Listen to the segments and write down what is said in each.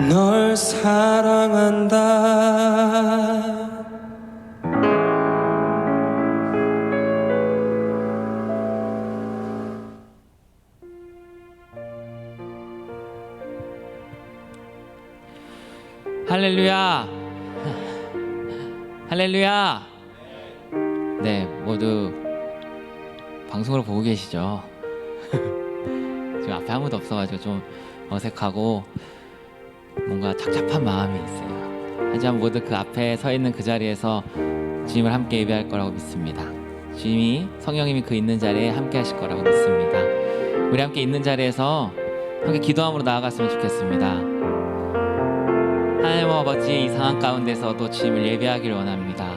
널 사랑한다. 할렐루야. 할렐루야. 네, 모두 방송으로 보고 계시죠? 지금 앞에 아무도 없어가지고 좀 어색하고 뭔가 착잡한 마음이 있어요. 하지만 모두 그 앞에 서 있는 그 자리에서 주님을 함께 예배할 거라고 믿습니다. 주님이, 성령님이 그 있는 자리에 함께 하실 거라고 믿습니다. 우리 함께 있는 자리에서 함께 기도함으로 나아갔으면 좋겠습니다. 하나님 아버지, 이 상황 가운데서도 주님을 예배하기를 원합니다.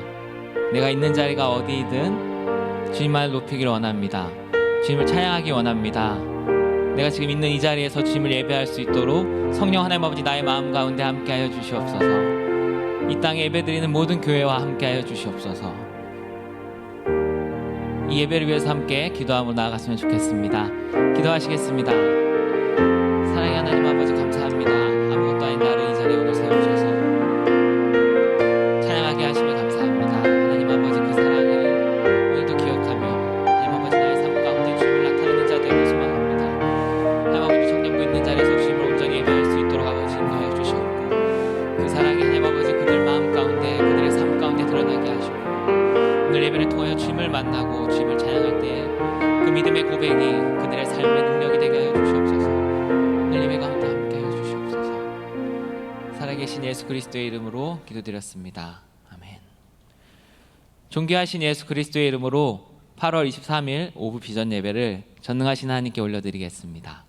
내가 있는 자리가 어디이든 주님만을 높이기를 원합니다. 주님을 찬양하기 원합니다. 내가 지금 있는 이 자리에서 주님을 예배할 수 있도록 성령 하나님 아버지, 나의 마음 가운데 함께하여 주시옵소서. 이 땅에 예배드리는 모든 교회와 함께하여 주시옵소서. 이 예배를 위해서 함께 기도함으로 나아갔으면 좋겠습니다. 기도하시겠습니다. 사랑의 하나님 아버지, 감사합니다. 아무것도 아닌 나를 이 자리에 오늘 세우셔서 찬양하게 하시며 감사합니다. 하나님 아버지, 그 사랑을 오늘도 기억하며 하나님 아버지, 나의 삶 가운데 주님을 나타내는 자 되기를 소망합니다. 하나님 아버지, 청년부 있는 자리에서 주님을 온전히 예배할 수 있도록 아버지 인도하여 주시옵고, 그 사랑이 하나님 아버지 그들 마음 가운데, 그들의 삶 가운데 드러나게 하시고, 오늘 예배를 통하여 주님을 만나고 주님을 찬양할 때에 그 믿음의 고백이 그들의 삶의 능력이 되게 하여 주시옵소서. 오늘 예배 가운데 함께 하여 주시옵소서. 살아계신 예수 그리스도의 이름으로 기도드렸습니다. 아멘. 존귀하신 예수 그리스도의 이름으로 8월 23일 오후 비전 예배를 전능하신 하나님께 올려드리겠습니다.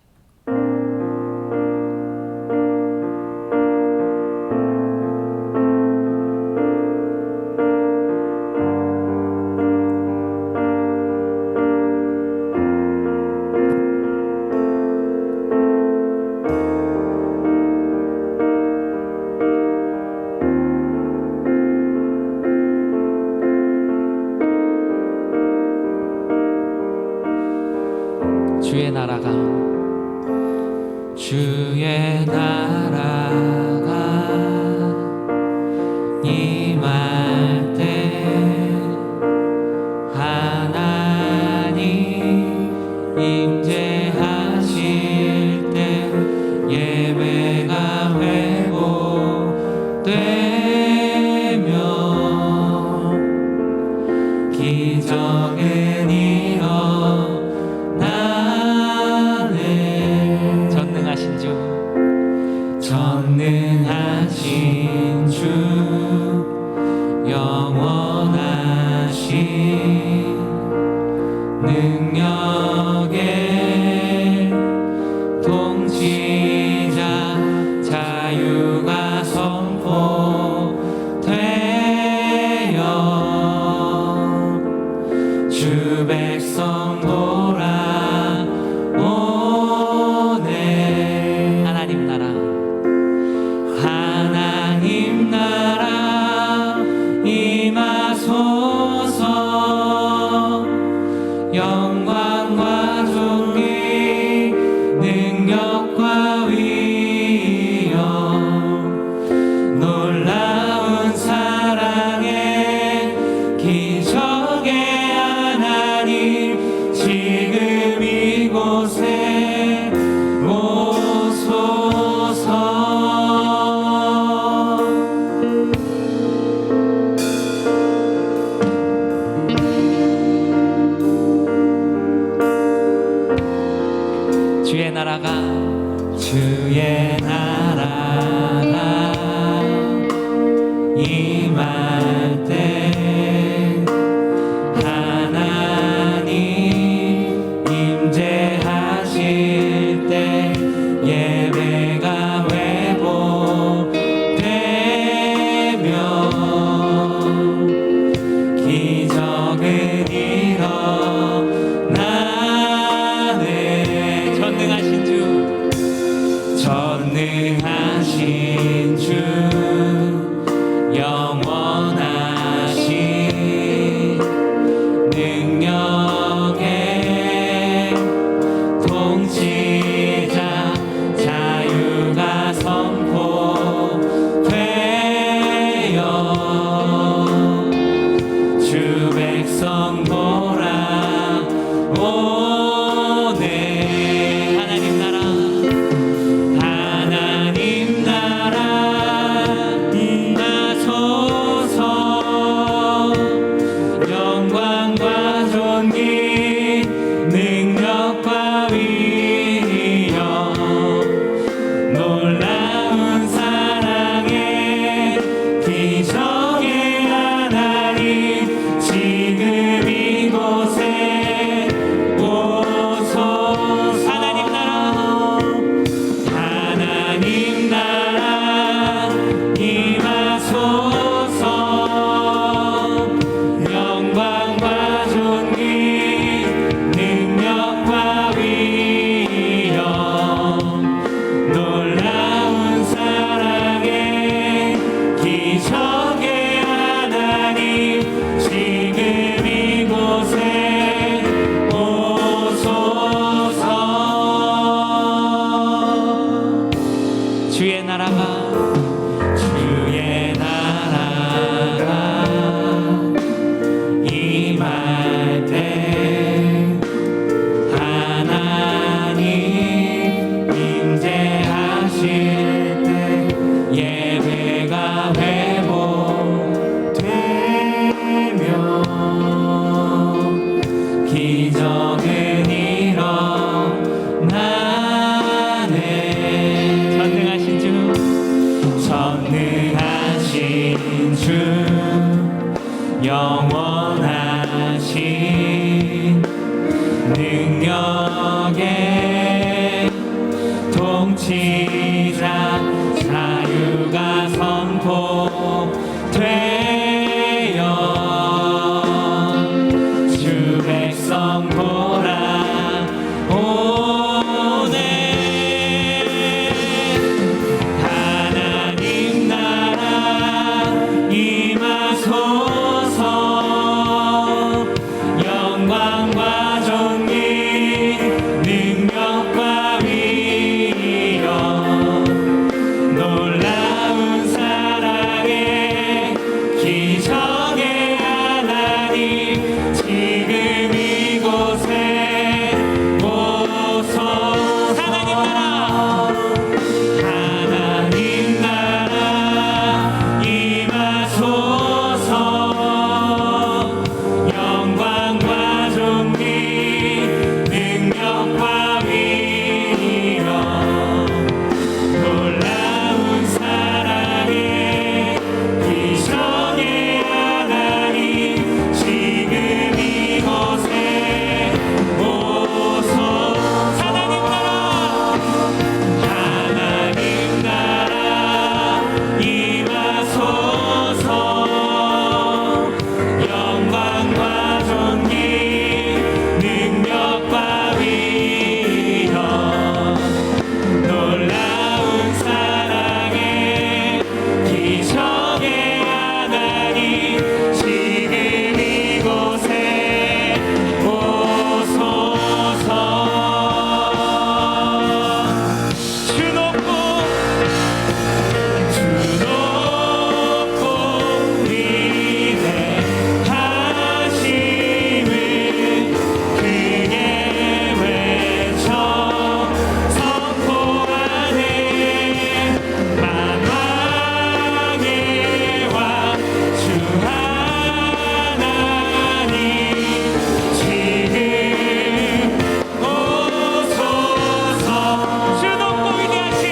주의 나라가 임할 때 하나님 임재하실 때 예배가 회복되며 기적은 전능하신 주, 영원하신 능력의 통치자, 자유가 선포되어 주 백성 돌아오네. 하나님 나라 임하소서. 영광 위대하신 능력의 통치자 자유가 선포되어 주 백성 돌아오네. 하나님 나라 임하소서. 영광과 존귀 능력과 위엄 놀라운 사랑의 기적의 하나님 지금 이곳에 오소서. 하나님 나라 임하소서. 영광과 존귀 능력과 위엄 놀라운 사랑의 기적의 하나님 지금 이곳에 오소서. 하나님 나라 임하소서. 영광과 존귀 능력과 위엄 놀라운 사랑의 기적의 하나님 지금 이곳에 오소서. 주 높고 위대하심을 크게 외쳐 선포하네. 만왕의 왕 주 하나님 지금 오소서. 주 높고 위대하심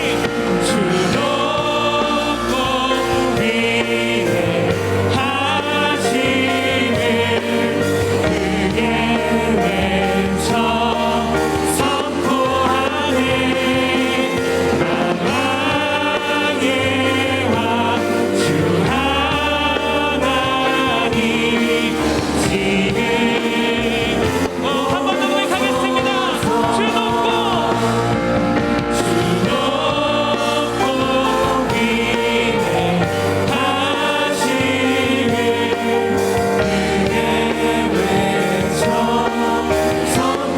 주 높고 위대하심을 크게 외쳐 선포하네. 만왕의 왕 주 하나님 지금 한 번 더 고백하겠습니다. 주 높고 위대하심을 크게 외쳐 선포하네. 만왕의 왕 주 하나님 지금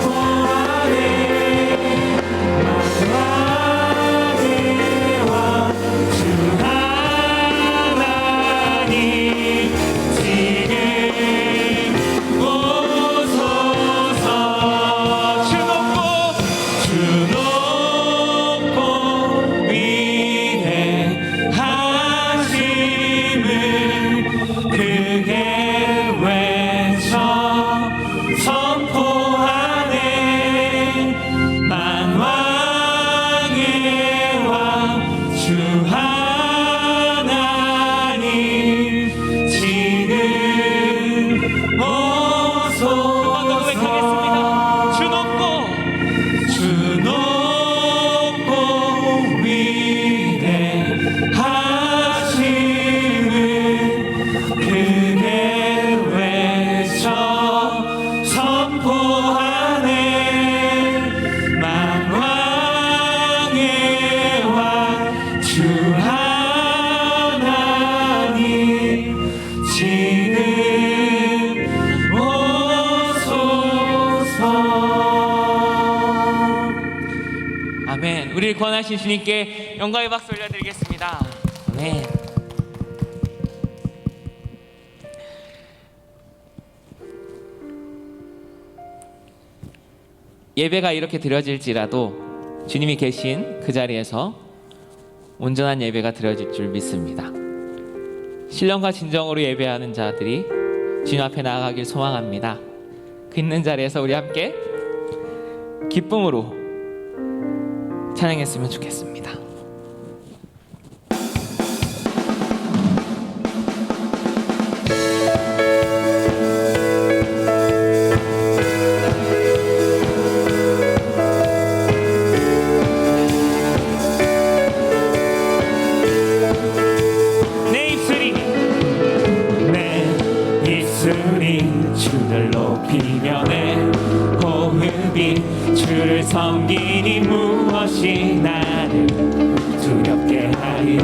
오소서. 주 높고 위대하심을 크게 외쳐 선포하네. 만왕의 왕 주 하나님 지금 오소서. 주 높고 위대하심을 크게 외쳐 선포하네. 만왕의 왕 주 하나님 지금 오소서. 아멘. 우리를 구원하신 주님께 영광의 박수 올려드리겠습니다. 아멘. 예배가 이렇게 드려질지라도 주님이 계신 그 자리에서 온전한 예배가 드려질 줄 믿습니다. 신령과 진정으로 예배하는 자들이 주님 앞에 나아가길 소망합니다. 그 있는 자리에서 우리 함께 기쁨으로 찬양했으면 좋겠습니다. 주를 높이며 내 호흡이 주를 섬기니 무엇이 나를 두렵게 하리.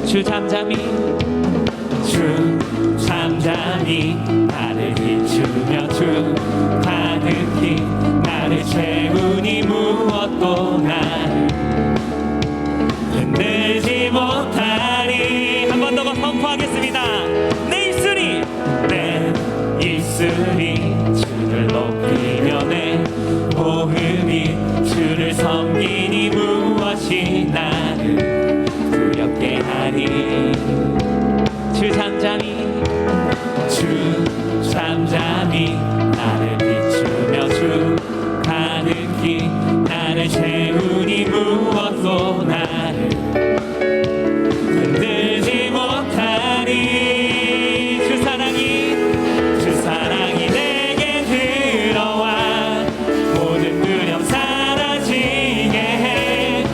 주 잠잠히 나를 비추며 주 가득히 나를 채우니 무엇도 나를 흔들지 못하리. 한 번 더 선포하겠습니다. 내 입술이 주를 높이며 내 호흡이 주를 섬기니 무엇이 나를 두렵게 하리. 주 잠잠히 나를 비추며 주 가득히 나를 채우니 무엇도 나를 흔들지 못하리. 주 사랑이 내게 들어와 모든 두려움 사라지게 해.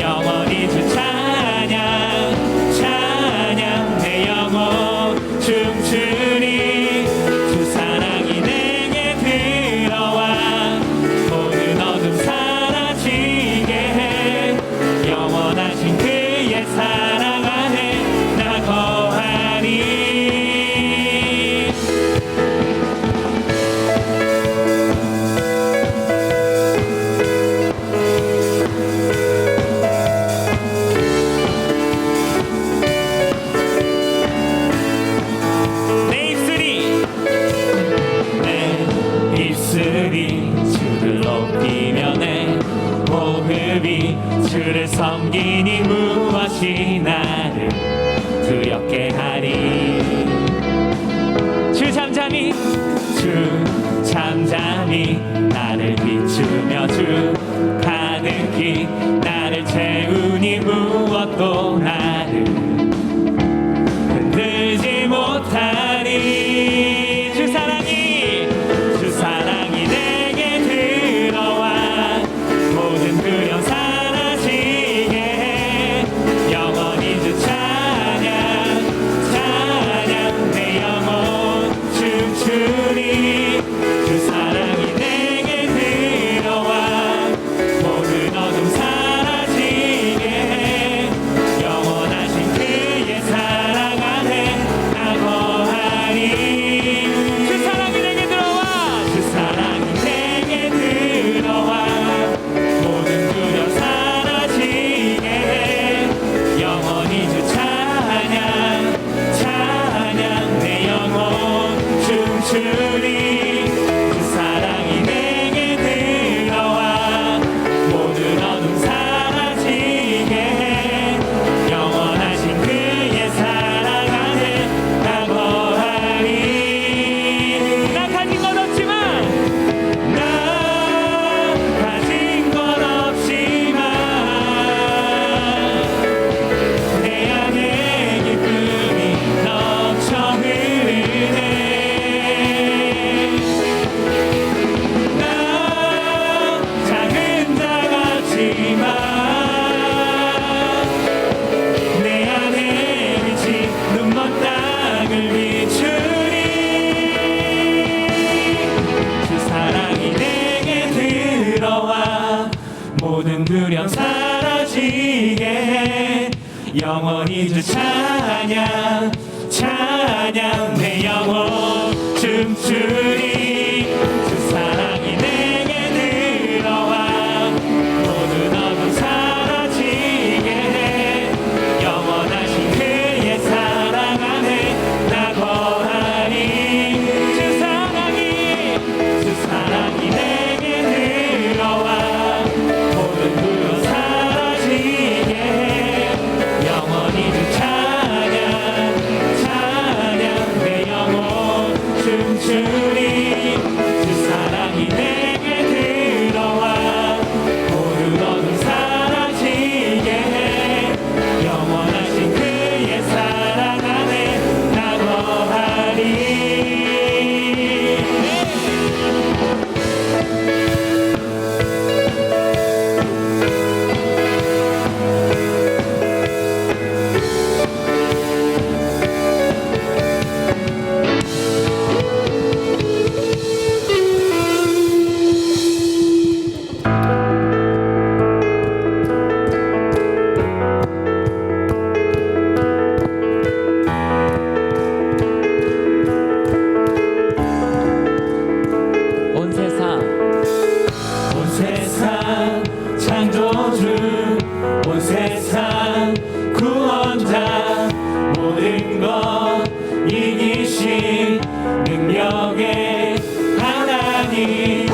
영원히 주 찬양 내 영혼 춤추리. 주 사랑이 내게 들어와 모든 어둠 사라지게 해. 영원하신 그의 사랑 안에 나 거하리. 내 입술이 주를 높이며 내 호흡이 주를 섬기니 무엇이 나를 두렵게 하리. 주 잠잠히 나를 비추며 주 가득히 나를 채우니 무엇도 나를 흔들지 못하리. 주 사랑이 내게 들어와 모든 두려움 사라지게 해. 영원히 주 찬양 내 영혼 춤추리. 주 사랑이 내게 들어와 모든 어둠 사라지게 해. 영원하신 그의 사랑 안에 나 거하리. 주 사랑이 내게 들어와 모든 두려움 사라지게 해. 영원히 주 찬양 내 영혼 춤추리. 주 사랑이 내게 들어와 모든 어둠 사라지게 해. 영원하신 그의 사랑 안에 나 거하리. 나 가진 것 없지만 내 안에 기쁨이 넘쳐 흐르네. 나 작은 자 같지만 내 안에 빛이 눈먼 땅을 비추리. 주 사랑이 내게 들어와 모든 두려움 사라지게 해. 영원히 주 찬양 내 영혼 춤추리. 주 사랑이 내게 들어와 모든 어둠 사라지게 해. 영원하신 그의 사랑 안에 나 거하리. 주 사랑이 내게 들어와 모든 두려움 사라지게 해. 영원히 주 찬양 내 영혼 춤추리. 주 사랑이 내게 들어와 모든 어둠 사라지게 해. 영원하신 그의 사랑 안에 나 거하리. 능력의 하나님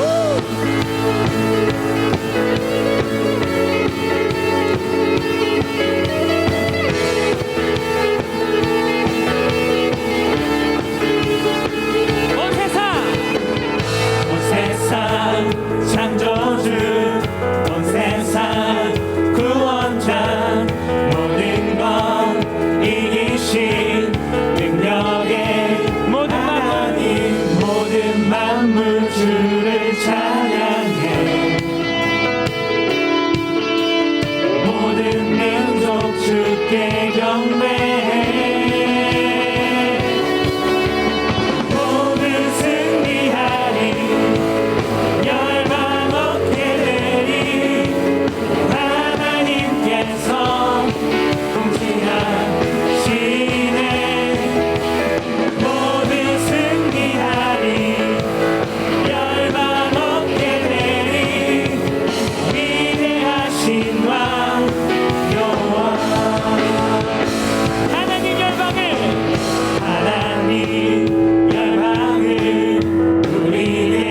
온 세상 창조주 온 세상 구원자 모든 것 이기신 능력의 하나님 모든 만물 주를 찬양해 모든 민족 주께 경배해 모든 승리하리 열방 얻게 되리 하나님께서 통치하시네 모든 승리하리 열방 얻게 되리 위대하신 왕 여호와 하나님 열방을 우리에게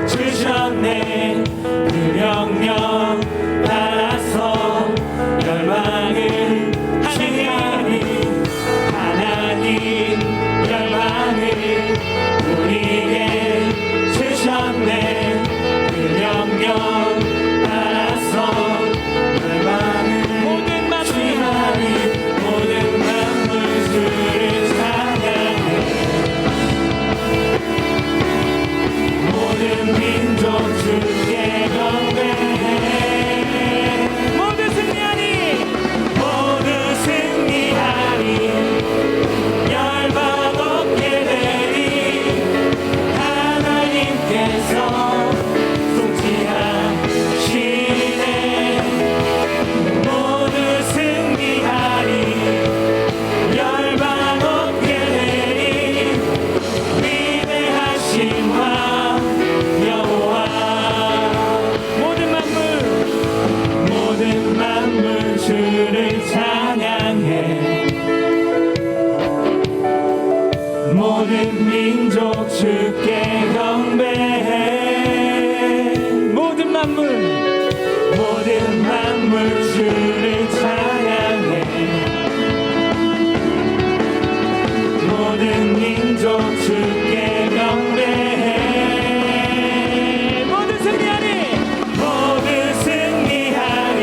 주셨네 그 명령 따라서 열방을 하나님 열방을 우리에게 주셨네 그 명령 따라서 열방을 모든 만물 주를 찬양해 모든 민족 주께 경배해 모두 승리하리 열방 얻게 되리 하나님께서 통치하시네 모두 승리하리 열방 얻게 되리 위대하신 왕 여호와 모든 만물 주를 찬양해 모든 민족 주께 경배해 모든 만물 주를 찬양해 모든 민족 주께 경배해 모두 승리하리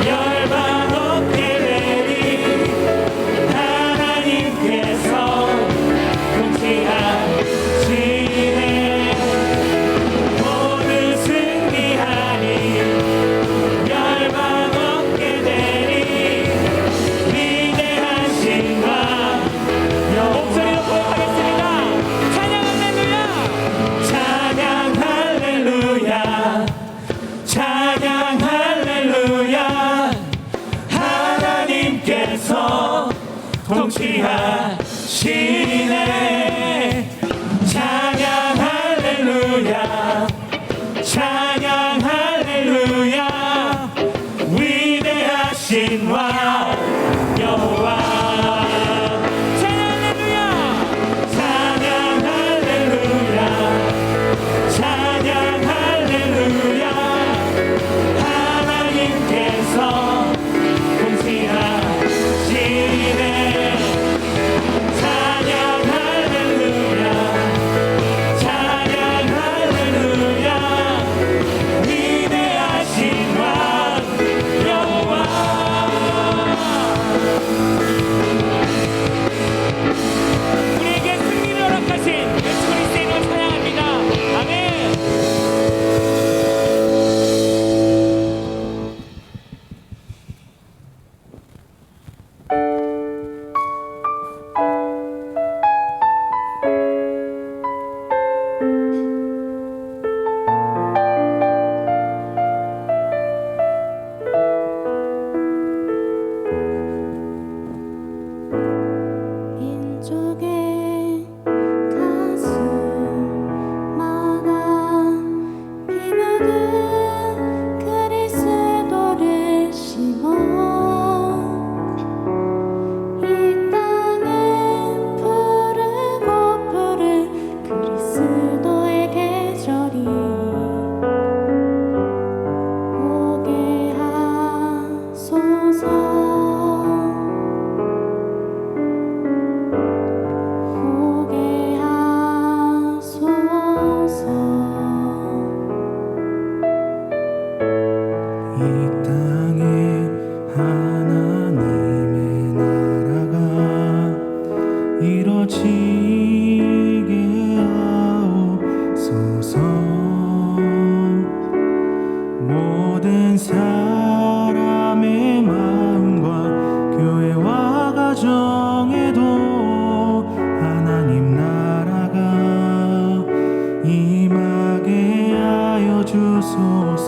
열방 얻게 되리 하나님께서 통치하시네 모두 승리하리 열방 얻게 되리 위대하신 왕 목소리로 고백하겠습니다. 찬양 할렐루야 찬양 할렐루야 하나님께서 통치하시네 찬양 할렐루야 위대하신 왕 여호와 찬양 할렐루야 하나님께서 통치하시네 찬양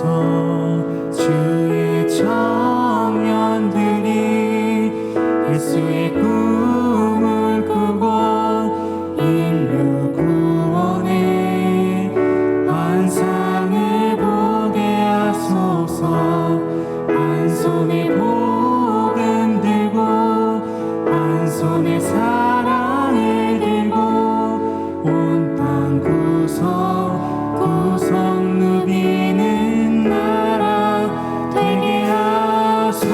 하소서. 주의 청년들이 예수의 꿈을 꾸고 인류 구원의 환상을 보게 하소서. 한 손에 복음 들고 한 손에 사랑을 들고 온 땅 구석구석 누비는 나라 되게 하소서.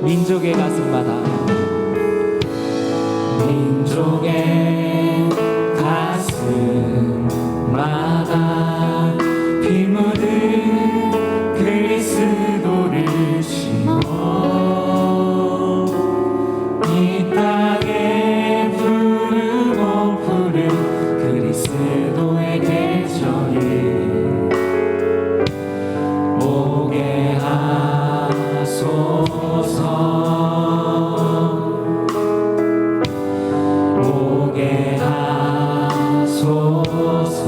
민족의 가슴마다 민족의 가슴마다 피 묻은 그리스도를 심어 이 땅에 푸르고 푸른 그리스도의 계절이 오게 하소서. 오게 하소서.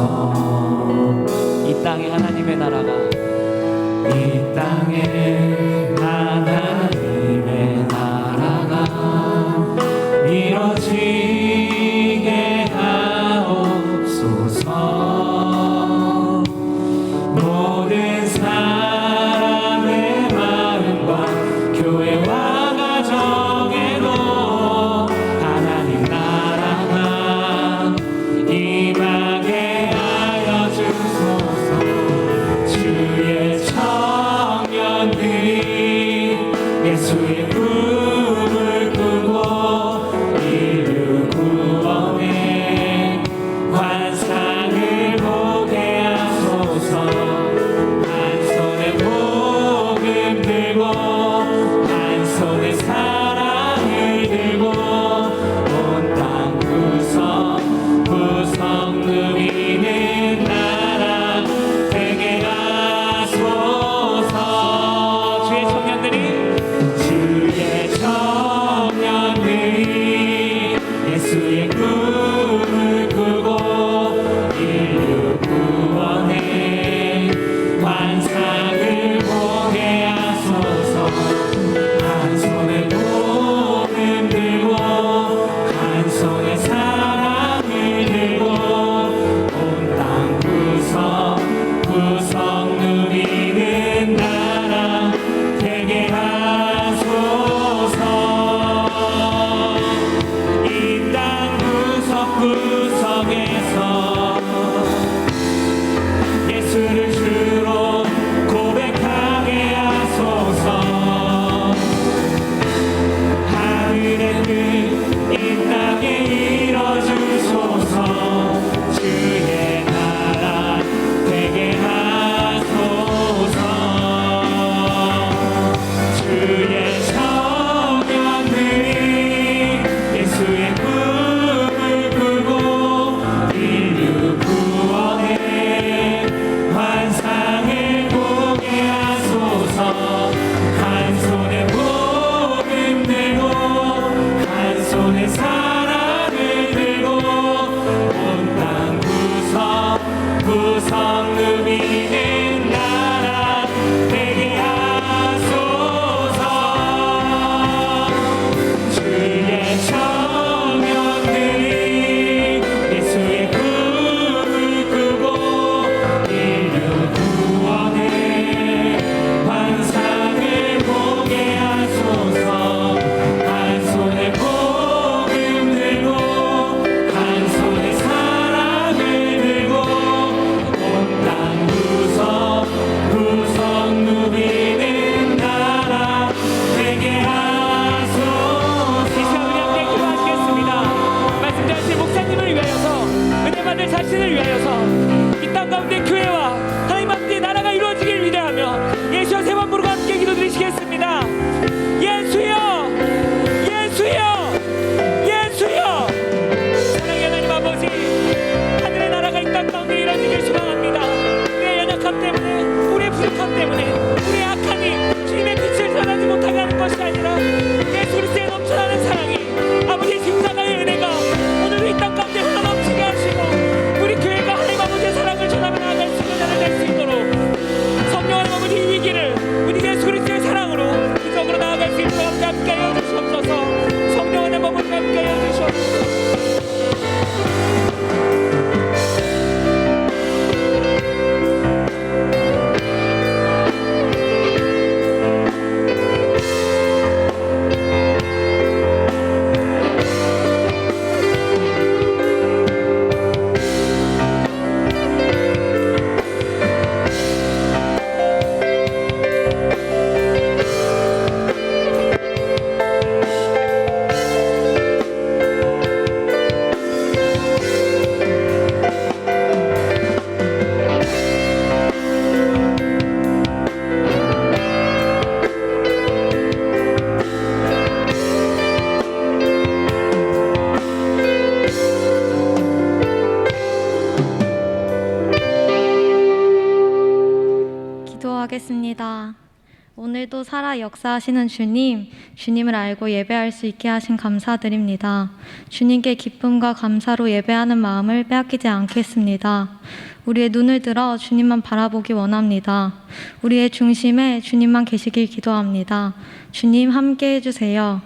오늘도 살아 역사하시는 주님, 주님을 알고 예배할 수 있게 하신 감사드립니다. 주님께 기쁨과 감사로 예배하는 마음을 빼앗기지 않겠습니다. 우리의 눈을 들어 주님만 바라보기 원합니다. 우리의 중심에 주님만 계시길 기도합니다. 주님 함께 해주세요.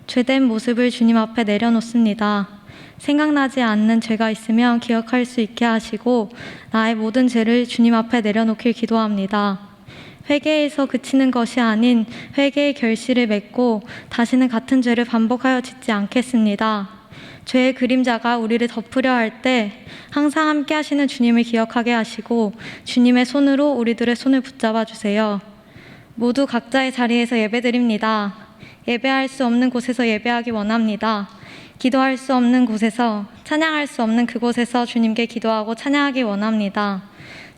죄된 모습을 주님 앞에 내려놓습니다. 생각나지 않는 죄가 있으면 기억할 수 있게 하시고 나의 모든 죄를 주님 앞에 내려놓길 기도합니다. 회개에서 그치는 것이 아닌 회개의 결실을 맺고 다시는 같은 죄를 반복하여 짓지 않겠습니다. 죄의 그림자가 우리를 덮으려 할 때 항상 함께 하시는 주님을 기억하게 하시고 주님의 손으로 우리들의 손을 붙잡아 주세요. 모두 각자의 자리에서 예배드립니다. 예배할 수 없는 곳에서 예배하기 원합니다. 기도할 수 없는 곳에서, 찬양할 수 없는 그곳에서 주님께 기도하고 찬양하기 원합니다.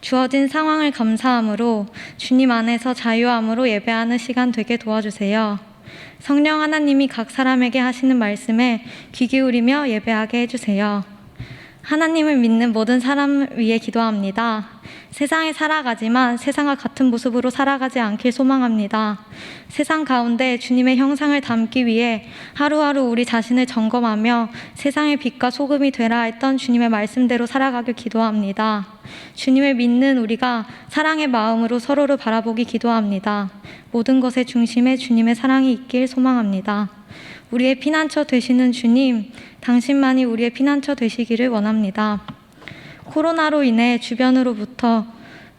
주어진 상황을 감사함으로 주님 안에서 자유함으로 예배하는 시간 되게 도와주세요. 성령 하나님이 각 사람에게 하시는 말씀에 귀 기울이며 예배하게 해주세요. 하나님을 믿는 모든 사람 위해 기도합니다. 세상에 살아가지만 세상과 같은 모습으로 살아가지 않길 소망합니다. 세상 가운데 주님의 형상을 담기 위해 하루하루 우리 자신을 점검하며 세상의 빛과 소금이 되라 했던 주님의 말씀대로 살아가길 기도합니다. 주님을 믿는 우리가 사랑의 마음으로 서로를 바라보기 기도합니다. 모든 것의 중심에 주님의 사랑이 있길 소망합니다. 우리의 피난처 되시는 주님, 당신만이 우리의 피난처 되시기를 원합니다. 코로나로 인해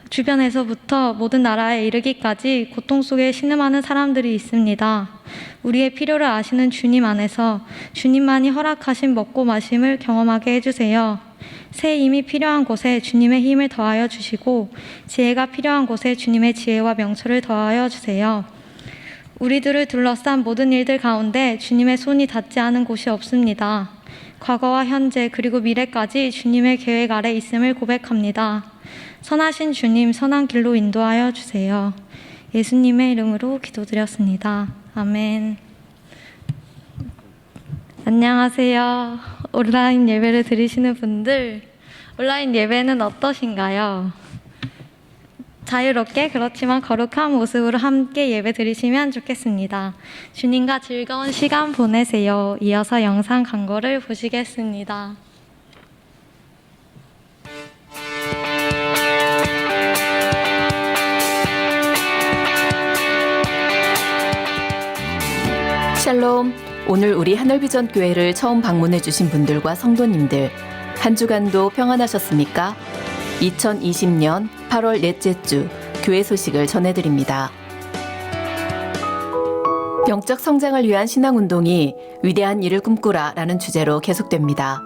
주변에서부터 모든 나라에 이르기까지 고통 속에 신음하는 사람들이 있습니다. 우리의 필요를 아시는 주님 안에서 주님만이 허락하신 먹고 마심을 경험하게 해주세요. 새 힘이 필요한 곳에 주님의 힘을 더하여 주시고 지혜가 필요한 곳에 주님의 지혜와 명철을 더하여 주세요. 우리들을 둘러싼 모든 일들 가운데 주님의 손이 닿지 않은 곳이 없습니다. 과거와 현재 그리고 미래까지 주님의 계획 아래 있음을 고백합니다. 선하신 주님, 선한 길로 인도하여 주세요. 예수님의 이름으로 기도드렸습니다. 아멘. 안녕하세요. 온라인 예배를 드리시는 분들, 온라인 예배는 어떠신가요? 자유롭게 그렇지만 거룩한 모습으로 함께 예배 드리시면 좋겠습니다. 주님과 즐거운 시간 보내세요. 이어서 영상 광고를 보시겠습니다. 샬롬. 오늘 우리 하늘비전 교회를 처음 방문해 주신 분들과 성도님들, 한 주간도 평안하셨습니까? 2020년 8월 넷째 주 교회 소식을 전해드립니다. 영적 성장을 위한 신앙운동이 위대한 일을 꿈꾸라 라는 주제로 계속됩니다.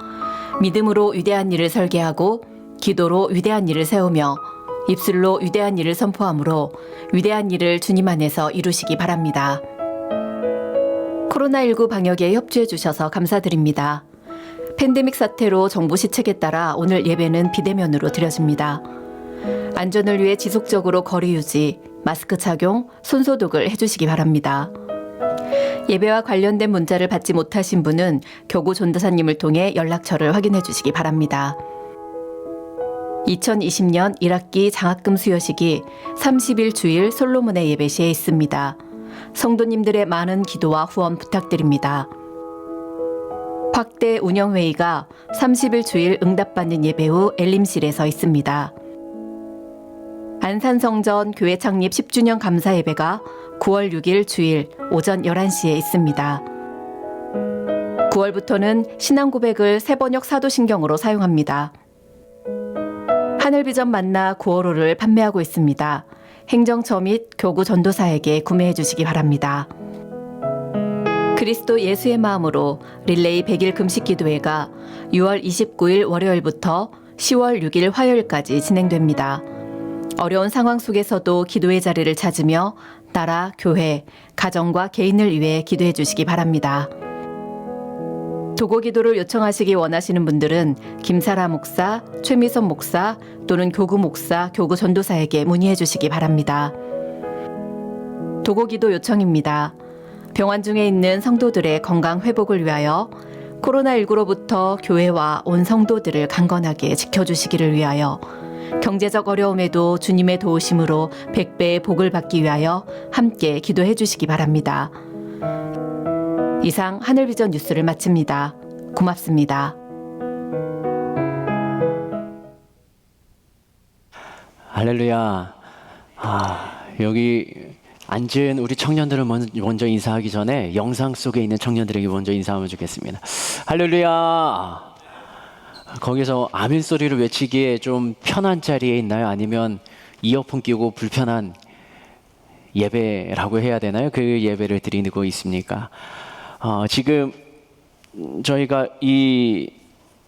믿음으로 위대한 일을 설계하고 기도로 위대한 일을 세우며 입술로 위대한 일을 선포함으로 위대한 일을 주님 안에서 이루시기 바랍니다. 코로나19 방역에 협조해 주셔서 감사드립니다. 팬데믹 사태로 정부 시책에 따라 오늘 예배는 비대면으로 드려집니다. 안전을 위해 지속적으로 거리 유지, 마스크 착용, 손소독을 해주시기 바랍니다. 예배와 관련된 문자를 받지 못하신 분은 교구 전도사님을 통해 연락처를 확인해 주시기 바랍니다. 2020년 1학기 장학금 수여식이 30일 주일 솔로몬의 예배시에 있습니다. 성도님들의 많은 기도와 후원 부탁드립니다. 확대 운영회의가 30일 주일 응답받는 예배 후 엘림실에서 있습니다. 안산성전 교회 창립 10주년 감사 예배가 9월 6일 주일 오전 11시에 있습니다. 9월부터는 신앙 고백을 새번역 사도신경으로 사용합니다. 하늘비전 만나 9월호를 판매하고 있습니다. 행정처 및 교구 전도사에게 구매해 주시기 바랍니다. 그리스도 예수의 마음으로 릴레이 100일 금식기도회가 6월 29일 월요일부터 10월 6일 화요일까지 진행됩니다. 어려운 상황 속에서도 기도의 자리를 찾으며 나라, 교회, 가정과 개인을 위해 기도해 주시기 바랍니다. 도고기도를 요청하시기 원하시는 분들은 김사라 목사, 최미선 목사 또는 교구 목사, 교구 전도사에게 문의해 주시기 바랍니다. 도고기도 요청입니다. 병환 중에 있는 성도들의 건강 회복을 위하여 코로나19로부터 교회와 온 성도들을 강건하게 지켜주시기를 위하여 경제적 어려움에도 주님의 도우심으로 100배의 복을 받기 위하여 함께 기도해 주시기 바랍니다. 이상 하늘비전 뉴스를 마칩니다. 고맙습니다. 할렐루야. 여기 앉은 우리 청년들을 먼저 인사하기 전에 영상 속에 있는 청년들에게 먼저 인사하면 좋겠습니다. 할렐루야. 거기서 아멘 소리를 외치기에 좀 편한 자리에 있나요? 아니면 이어폰 끼고 불편한 예배라고 해야 되나요? 그 예배를 드리고 있습니까? 지금 저희가 이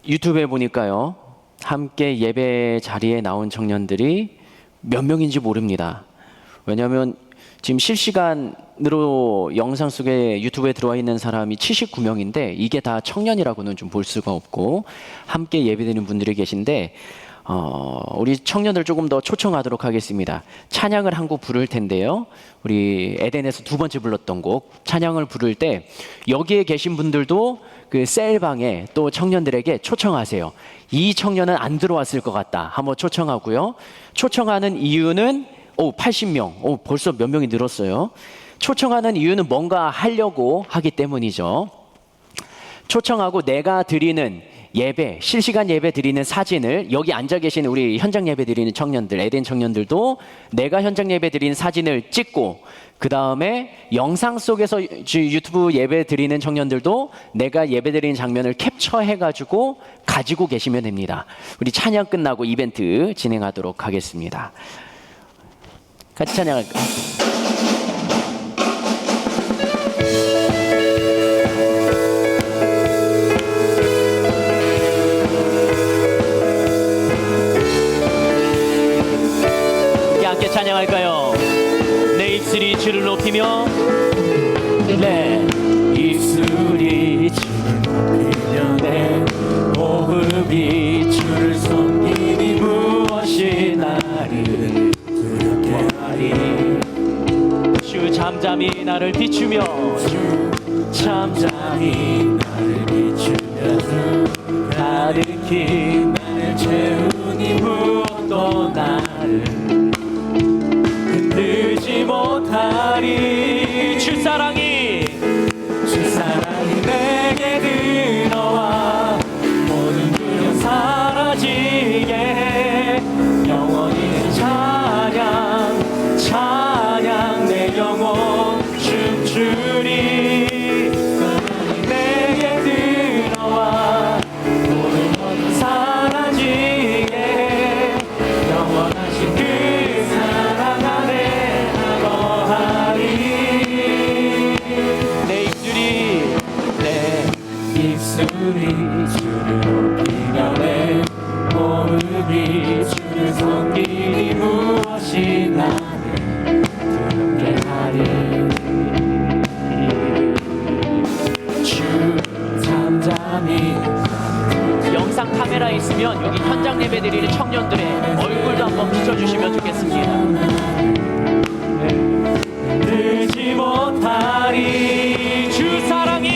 유튜브에 보니까요, 함께 예배 자리에 나온 청년들이 몇 명인지 모릅니다. 왜냐하면 지금 실시간으로 영상 속에 유튜브에 들어와 있는 사람이 79명인데 이게 다 청년이라고는 좀 볼 수가 없고 함께 예배드리는 분들이 계신데 우리 청년들 조금 더 초청하도록 하겠습니다. 찬양을 한 곡 부를 텐데요. 우리 에덴에서 두 번째 불렀던 곡 찬양을 부를 때 여기에 계신 분들도 그 셀방에 또 청년들에게 초청하세요. 이 청년은 안 들어왔을 것 같다. 한번 초청하고요. 초청하는 이유는 80명. 벌써 몇 명이 늘었어요. 초청하는 이유는 뭔가 하려고 하기 때문이죠. 초청하고 내가 드리는 예배, 실시간 예배 드리는 사진을 여기 앉아 계신 우리 현장 예배 드리는 청년들, 에덴 청년들도 내가 현장 예배 드리는 사진을 찍고 그 다음에 영상 속에서 유튜브 예배 드리는 청년들도 내가 예배 드리는 장면을 캡처해가지고 가지고 계시면 됩니다. 우리 찬양 끝나고 이벤트 진행하도록 하겠습니다. 같이 찬양할까요? 함께 찬양할까요? 내 입술이 주를 높이며 내 입술이 주를 높이며 내 호흡이 주를 섬기니 무엇이 나를 두렵게 하리. 주 잠잠히 나를 비추며 주 잠잠히 나를 비추며 주 가득히 나를 채우니 무엇도 나를 흔들지 못하리. 주 사랑이 내게 들어와 모든 두려움 사라지게 해. 영원히 찬양 내 영혼 춤추리. 사랑이 내게 들어와 모든 것 사라지게 해. 영원하신 그 사랑 안에 나 거하리. 내 입술이 주를 높이며 내 호흡이 주를 섬기니 무엇이 나를 두렵게 하리. 주 잠잠히. 영상 카메라 있으면 여기 현장 예배 드리는 청년들의 얼굴도 한번 비춰주시면 좋겠습니다. 들지 못하리. 주 사랑이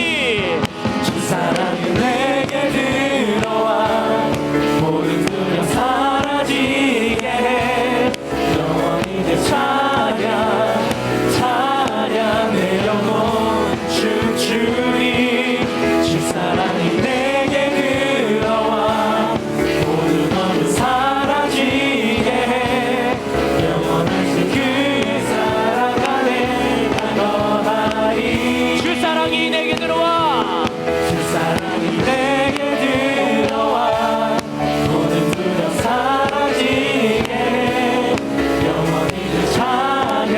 내게 들어와 모든 두려움 사라지게 해. 영원히 내 찬양 내 영혼 춤추리. 주 사랑이 내게 들어와 모든 것 사라지게 해. 영원하신 그 사랑 안에 나 거하리. 주 사랑이 내게 들어와 사랑이 내게 들어와 모든 두려움 사라지게 영원히 찬양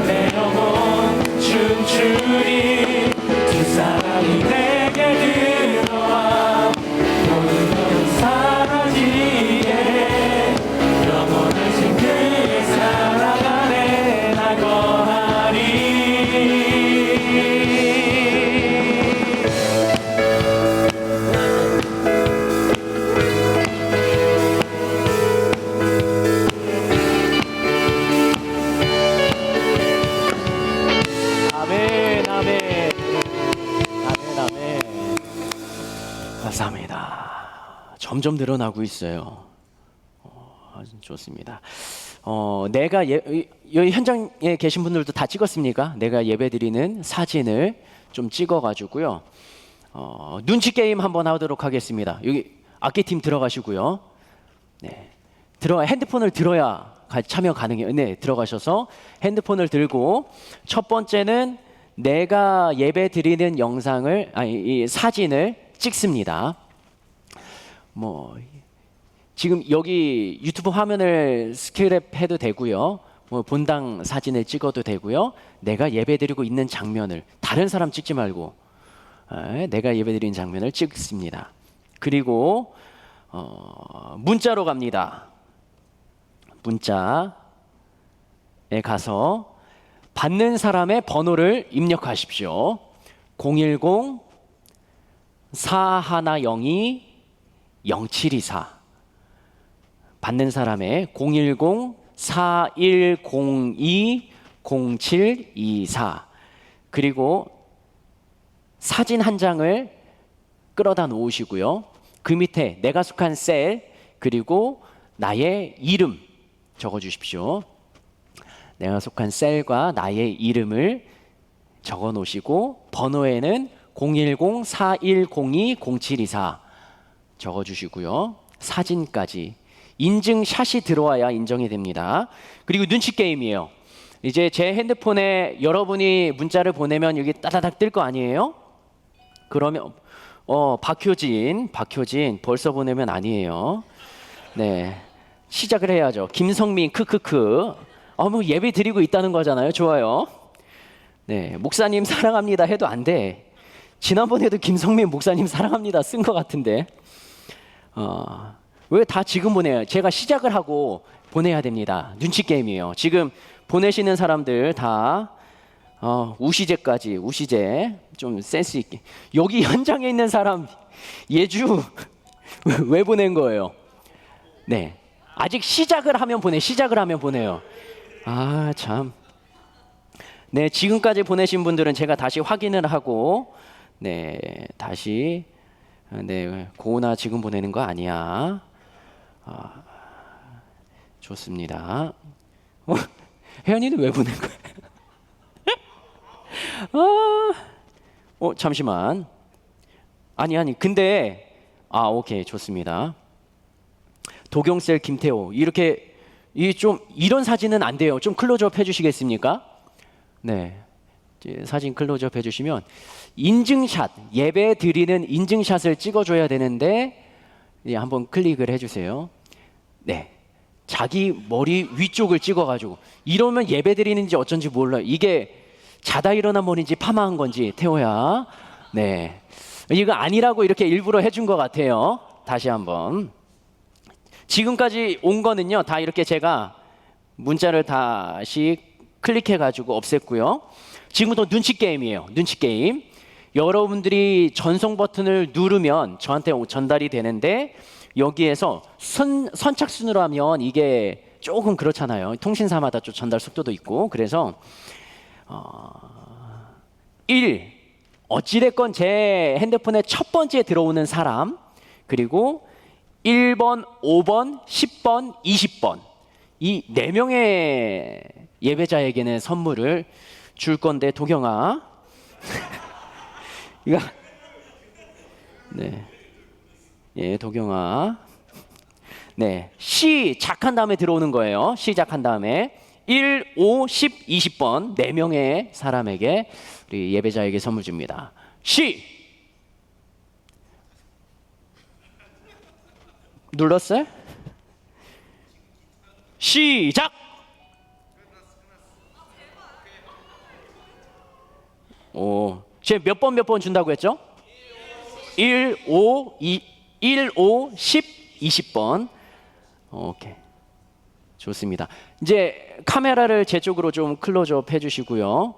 내 영혼 춤추리. 주 사랑이 내게 들어와 모든 두려움 사라지게 영원하신 그 사랑 안에 나 거하리. 감사합니다. 점점 늘어나고 있어요. 아주 좋습니다. 내가 여기 현장에 계신 분들도 다 찍었습니까? 내가 예배드리는 사진을 좀 찍어가지고요. 눈치 게임 한번 하도록 하겠습니다. 여기 악기팀 들어가시고요. 네, 핸드폰을 들어야 참여 가능해요. 네, 들어가셔서 핸드폰을 들고 첫 번째는 내가 예배드리는 영상을 이 사진을 찍습니다. 뭐 지금 여기 유튜브 화면을 스크랩해도 되고요. 뭐 본당 사진을 찍어도 되고요. 내가 예배드리고 있는 장면을 다른 사람 찍지 말고 내가 예배드리는 장면을 찍습니다. 그리고 문자로 갑니다. 문자에 가서 받는 사람의 번호를 입력하십시오. 010-4102-0724 받는 사람의 010-4102-0724 그리고 사진 한 장을 끌어다 놓으시고요. 그 밑에 내가 속한 셀 그리고 나의 이름 적어주십시오. 내가 속한 셀과 나의 이름을 적어 놓으시고 번호에는 010-4102-0724 적어주시고요. 사진까지 인증샷이 들어와야 인정이 됩니다. 그리고 눈치 게임이에요. 이제 제 핸드폰에 여러분이 문자를 보내면 여기 따다닥 뜰 거 아니에요? 그러면 박효진 벌써 보내면 아니에요. 네, 시작을 해야죠. 김성민 크크크. 뭐 예배 드리고 있다는 거잖아요. 좋아요. 네, 목사님 사랑합니다 해도 안 돼. 지난번에도 김성민 목사님 사랑합니다 쓴 것 같은데. 왜 다 지금 보내요? 제가 시작을 하고 보내야 됩니다. 눈치 게임이에요. 지금 보내시는 사람들 다 우시제까지 우시제 좀 센스 있게. 여기 현장에 있는 사람 예주 왜 보낸 거예요? 네, 아직 시작을 하면 보내요. 아 참. 네, 지금까지 보내신 분들은 제가 다시 확인을 하고 네 다시 네 고은아 지금 보내는 거 아니야. 좋습니다. 혜연이는 왜 보낸 거야? 잠시만. 아니 근데 오케이 좋습니다. 도경셀 김태호 이렇게 이런 사진은 안 돼요. 좀 클로즈업 해주시겠습니까? 네, 사진 클로즈업 해주시면 인증샷 예배 드리는 인증샷을 찍어줘야 되는데 한번 클릭을 해주세요. 네, 자기 머리 위쪽을 찍어가지고 이러면 예배 드리는지 어쩐지 몰라요. 이게 자다 일어난 머리인지 파마한 건지 태호야. 네, 이거 아니라고 이렇게 일부러 해준 것 같아요. 다시 한번. 지금까지 온 거는요 다 이렇게 제가 문자를 다시 클릭해가지고 없앴고요. 지금부터 눈치 게임이에요. 눈치 게임. 여러분들이 전송 버튼을 누르면 저한테 전달이 되는데 여기에서 선착순으로 하면 이게 조금 그렇잖아요. 통신사마다 좀 전달 속도도 있고. 그래서 1. 어찌됐건 제 핸드폰에 첫 번째 들어오는 사람 그리고 1번, 5번, 10번, 20번 이 4명의 예배자에게는 선물을 줄 건데 도경아 이거 네, 예 도경아 네 시작한 다음에 들어오는 거예요. 시작한 다음에 1, 5, 10, 20번 4명의 사람에게 우리 예배자에게 선물 줍니다. 눌렀어요? 시작! 지금 몇 번 준다고 했죠? 1, 5, 10, 20번. 오케이. 좋습니다. 이제 카메라를 제 쪽으로 좀 클로즈업 해주시고요.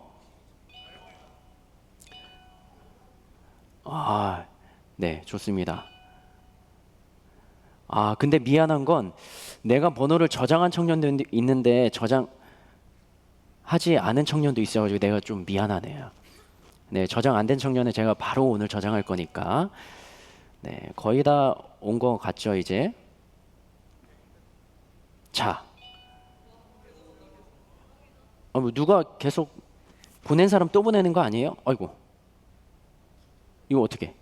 네, 좋습니다. 근데 미안한 건 내가 번호를 저장한 청년도 있는데 저장하지 않은 청년도 있어가지고 내가 좀 미안하네요. 네, 저장 안 된 청년은 제가 바로 오늘 저장할 거니까. 네, 거의 다 온 것 같죠, 이제. 자, 뭐 누가 계속 보낸 사람 또 보내는 거 아니에요? 아이고, 이거 어떻게?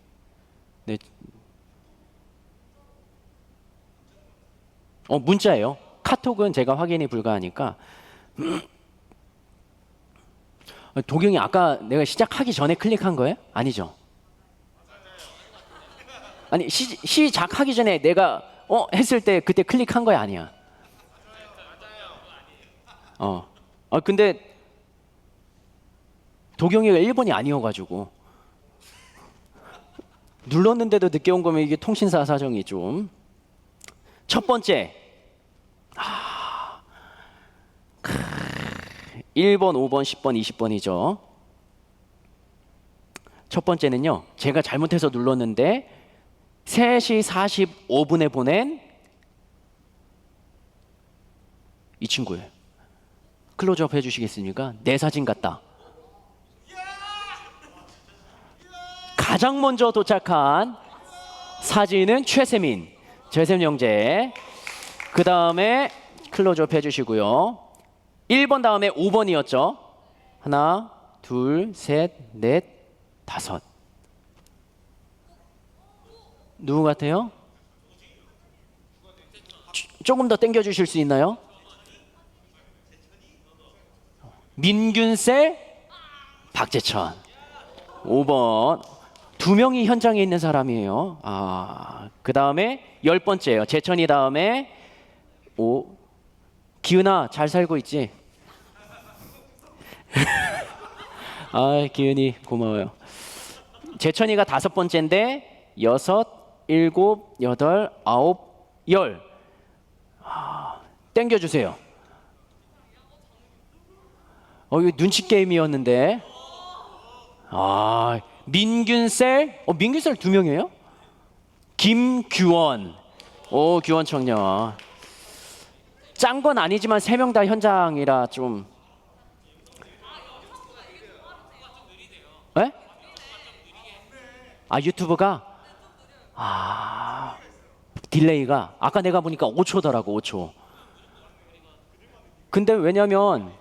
네, 문자예요. 카톡은 제가 확인이 불가하니까. 도경이 아까 내가 시작하기 전에 클릭한 거예요? 아니죠? 아니 시작하기 전에 내가 했을 때 그때 클릭한 거야 아니야? 근데 도경이가 1번이 아니어가지고 눌렀는데도 늦게 온 거면 이게 통신사 사정이 좀. 첫 번째 1번, 5번, 10번, 20번이죠. 첫 번째는요, 제가 잘못해서 눌렀는데 3시 45분에 보낸 이 친구예요. 클로즈업 해주시겠습니까? 내 사진 같다. 가장 먼저 도착한 사진은 최세민 형제. 그 다음에 클로즈업 해주시고요. 1번 다음에 5번이었죠. 하나, 둘, 셋, 넷, 다섯. 누구 같아요? 조금 더 당겨 주실 수 있나요? 민균셀, 박재천. 5번. 2명이 현장에 있는 사람이에요. 그 다음에 10번째예요. 재천이 다음에 기은아 잘 살고 있지? 기은이 고마워요. 재천이가 5번째인데 6, 7, 8, 9, 10. 땡겨주세요. 이거 눈치 게임이었는데. 민균셀, 민균셀 2명이에요? 김규원, 규원 청년. 짠 건 아니지만 3명 다 현장이라 좀. 에? 유튜브가 딜레이가 아까 내가 보니까 5초더라고. 5초. 근데 왜냐면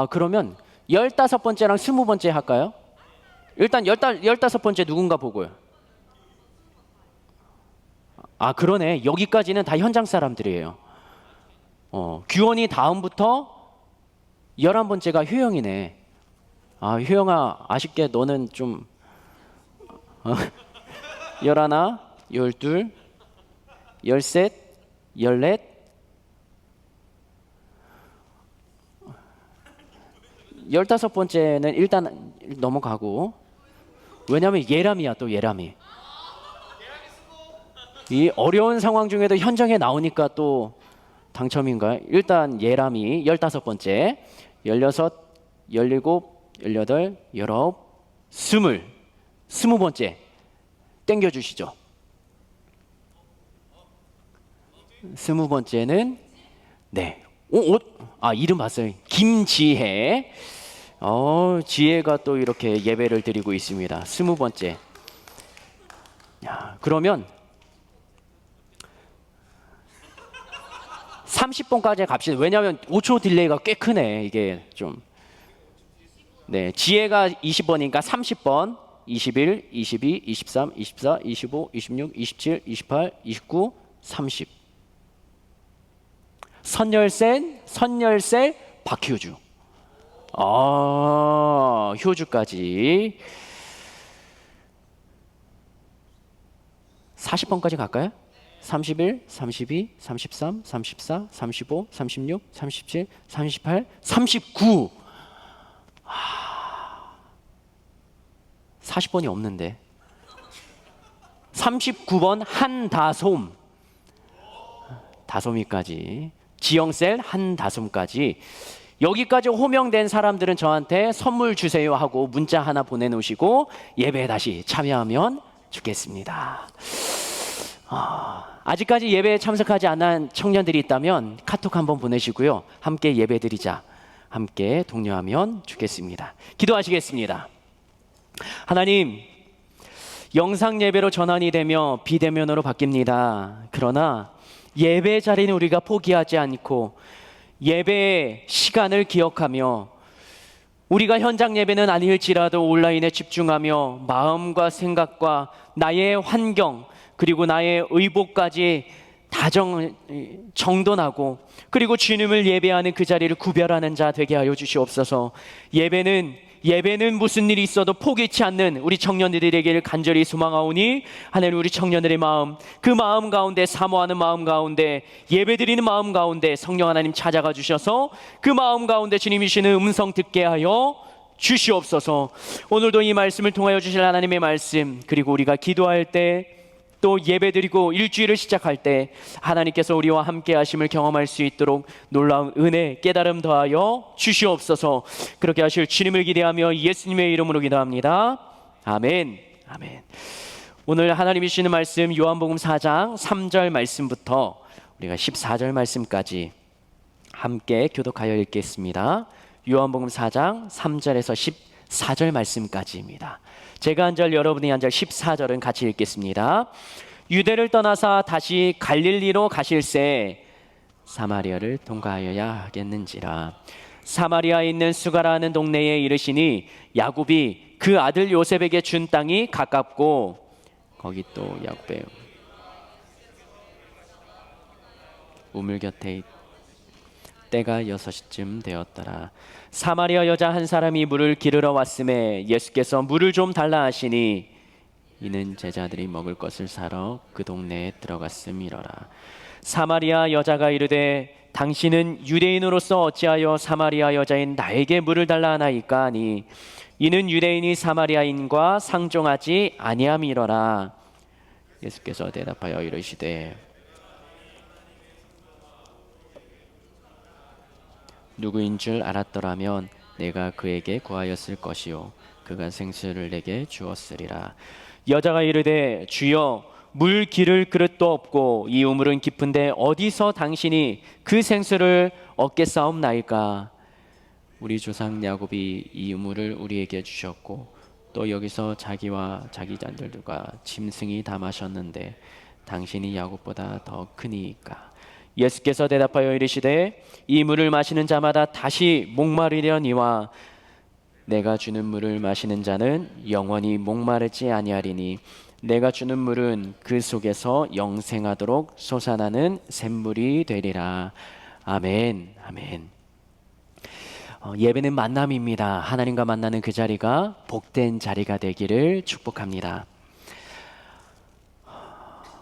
그러면 15번째랑 20번째 할까요? 일단 15번째 누군가 보고요. 그러네. 여기까지는 다 현장 사람들이에요. 규원이 다음부터 11번째가 효영이네. 효영아, 아쉽게 너는 좀 11, 12, 13, 14, 15번째는 일단 넘어가고. 왜냐면 예람이야. 또 예람이. 이 어려운 상황 중에도 현장에 나오니까 또 당첨인가요? 일단 예람이 15번째, 16, 17, 18, 19, 20, 20번째 땡겨주시죠. 20번째는 네. 이름 봤어요. 김지혜. 지혜가 또 이렇게 예배를 드리고 있습니다. 20번째. 그러면 30번까지 갑시다. 왜냐하면 5초 딜레이가 꽤 크네. 이게 좀. 네, 지혜가 20번이니까 30번, 21, 22, 23, 24, 25, 26, 27, 28, 29, 30. 선열셀, 박효주. 효주까지. 40번까지 갈까요? 31, 32, 33, 34, 35, 36, 37, 38, 39. 40번이 없는데. 39번 한다솜. 다솜이까지. 지영셀 한다솜까지. 여기까지 호명된 사람들은 저한테 선물 주세요 하고 문자 하나 보내놓으시고 예배에 다시 참여하면 좋겠습니다. 아직까지 예배에 참석하지 않은 청년들이 있다면 카톡 한번 보내시고요. 함께 예배드리자. 함께 독려하면 좋겠습니다. 기도하시겠습니다. 하나님, 영상 예배로 전환이 되며 비대면으로 바뀝니다. 그러나 예배 자리는 우리가 포기하지 않고 예배의 시간을 기억하며 우리가 현장 예배는 아닐지라도 온라인에 집중하며 마음과 생각과 나의 환경 그리고 나의 의복까지 다 정돈하고 그리고 주님을 예배하는 그 자리를 구별하는 자 되게 하여 주시옵소서. 예배는 무슨 일이 있어도 포기치 않는 우리 청년들에게 간절히 소망하오니 하나님 우리 청년들의 마음 그 마음 가운데 사모하는 마음 가운데 예배드리는 마음 가운데 성령 하나님 찾아가 주셔서 그 마음 가운데 주님이 주시는 음성 듣게 하여 주시옵소서. 오늘도 이 말씀을 통하여 주실 하나님의 말씀 그리고 우리가 기도할 때 또 예배드리고 일주일을 시작할 때 하나님께서 우리와 함께 하심을 경험할 수 있도록 놀라운 은혜 깨달음 더하여 주시옵소서. 그렇게 하실 주님을 기대하며 예수님의 이름으로 기도합니다. 아멘. 아멘. 오늘 하나님이 주시는 말씀 요한복음 4장 3절 말씀부터 우리가 14절 말씀까지 함께 교독하여 읽겠습니다. 요한복음 4장 3절에서 14절 말씀까지입니다. 제가 한 절 여러분이 한 절 14절은 같이 읽겠습니다. 유대를 떠나사 다시 갈릴리로 가실새 사마리아를 통과하여야 하겠는지라. 사마리아에 있는 수가라는 동네에 이르시니 야곱이 그 아들 요셉에게 준 땅이 가깝고 거기 또 야곱의 우물 곁에 때가 6시쯤 되었더라. 사마리아 여자 한 사람이 물을 기르러 왔음에 예수께서 물을 좀 달라 하시니 이는 제자들이 먹을 것을 사러 그 동네에 들어갔음이러라. 사마리아 여자가 이르되 당신은 유대인으로서 어찌하여 사마리아 여자인 나에게 물을 달라 하나이까 하니 이는 유대인이 사마리아인과 상종하지 아니함이러라. 예수께서 대답하여 이르시되 누구인 줄 알았더라면 내가 그에게 구하였을 것이요 그가 생수를 내게 주었으리라. 여자가 이르되 주여 물 기를 그릇도 없고 이 우물은 깊은데 어디서 당신이 그 생수를 얻겠사옵나이까. 우리 조상 야곱이 이 우물을 우리에게 주셨고 또 여기서 자기와 자기 자들과 짐승이 다 마셨는데 당신이 야곱보다 더 크니이까. 예수께서 대답하여 이르시되 이 물을 마시는 자마다 다시 목마르려니와 내가 주는 물을 마시는 자는 영원히 목마르지 아니하리니 내가 주는 물은 그 속에서 영생하도록 솟아나는 샘물이 되리라. 아멘. 아멘. 예배는 만남입니다. 하나님과 만나는 그 자리가 복된 자리가 되기를 축복합니다.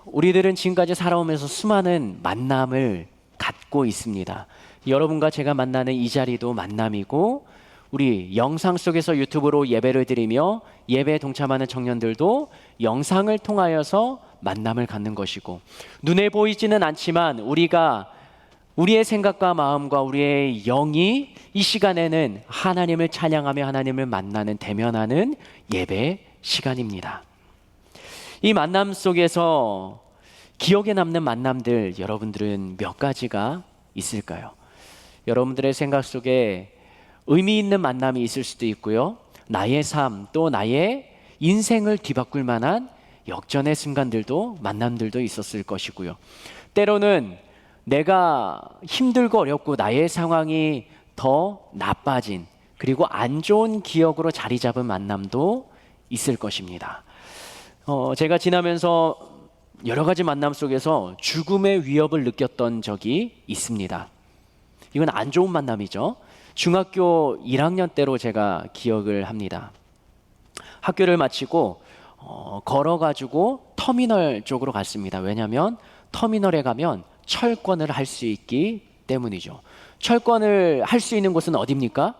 우리들은 지금까지 살아오면서 수많은 만남을 갖고 있습니다. 여러분과 제가 만나는 이 자리도 만남이고 우리 영상 속에서 유튜브로 예배를 드리며 예배에 동참하는 청년들도 영상을 통하여서 만남을 갖는 것이고 눈에 보이지는 않지만 우리의 생각과 마음과 우리의 영이 이 시간에는 하나님을 찬양하며 하나님을 만나는 대면하는 예배 시간입니다. 이 만남 속에서 기억에 남는 만남들 여러분들은 몇 가지가 있을까요? 여러분들의 생각 속에 의미 있는 만남이 있을 수도 있고요. 나의 삶 또 나의 인생을 뒤바꿀 만한 역전의 순간들도 만남들도 있었을 것이고요. 때로는 내가 힘들고 어렵고 나의 상황이 더 나빠진 그리고 안 좋은 기억으로 자리 잡은 만남도 있을 것입니다. 제가 지나면서 여러 가지 만남 속에서 죽음의 위협을 느꼈던 적이 있습니다. 이건 안 좋은 만남이죠. 중학교 1학년 때로 제가 기억을 합니다. 학교를 마치고 걸어가지고 터미널 쪽으로 갔습니다. 왜냐하면 터미널에 가면 철권을 할 수 있기 때문이죠. 철권을 할 수 있는 곳은 어디입니까?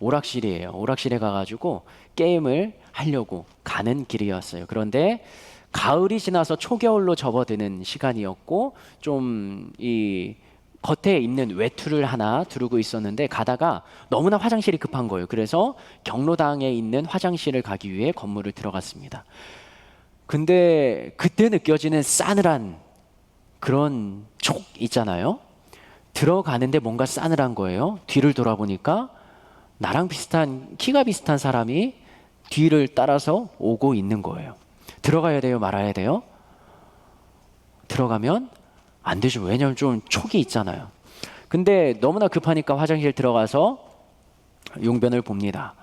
오락실이에요. 오락실에 가가지고 게임을 하려고 가는 길이었어요. 그런데 가을이 지나서 초겨울로 접어드는 시간이었고 좀 이 겉에 입는 외투를 하나 두르고 있었는데 가다가 너무나 화장실이 급한 거예요. 그래서 경로당에 있는 화장실을 가기 위해 건물을 들어갔습니다. 근데 그때 느껴지는 싸늘한 그런 촉 있잖아요. 들어가는데 뭔가 싸늘한 거예요. 뒤를 돌아보니까 나랑 비슷한 키가 비슷한 사람이 뒤를 따라서 오고 있는 거예요. 들어가야 돼요, 말아야 돼요? 들어가면 안 되죠. 왜냐하면 좀 촉이 있잖아요. 근데 너무나 급하니까 화장실 들어가서 용변을 봅니다.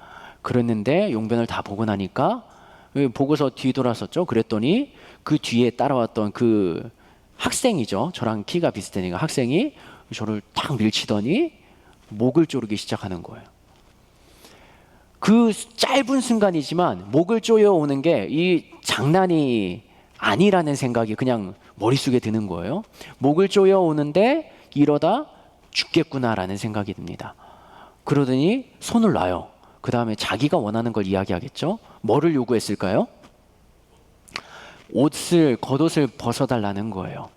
그랬는데 용변을 다 보고 나니까 보고서 뒤돌았었죠. 그랬더니 그 뒤에 따라왔던 그 학생이죠. 저랑 키가 비슷하니까 학생이 저를 탁 밀치더니 목을 조르기 시작하는 거예요. 그 짧은 순간이지만 목을 조여오는 게 이 장난이 아니라는 생각이 그냥 머릿속에 드는 거예요. 목을 조여오는데 이러다 죽겠구나라는 생각이 듭니다. 그러더니 손을 놔요. 그 다음에 자기가 원하는 걸 이야기하겠죠. 뭐를 요구했을까요? 겉옷을 벗어달라는 거예요.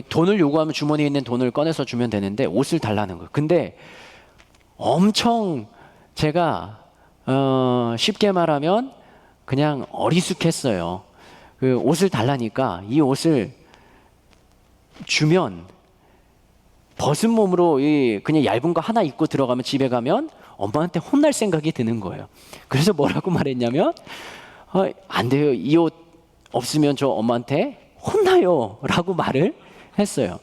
돈을 요구하면 주머니에 있는 돈을 꺼내서 주면 되는데 옷을 달라는 거예요. 근데 엄청 제가 쉽게 말하면 그냥 어리숙했어요. 그 옷을 달라니까 이 옷을 주면 벗은 몸으로 그냥 얇은 거 하나 입고 들어가면 집에 가면 엄마한테 혼날 생각이 드는 거예요. 그래서 뭐라고 말했냐면 안 돼요. 이 옷 없으면 저 엄마한테 혼나요 라고 말을 했어요.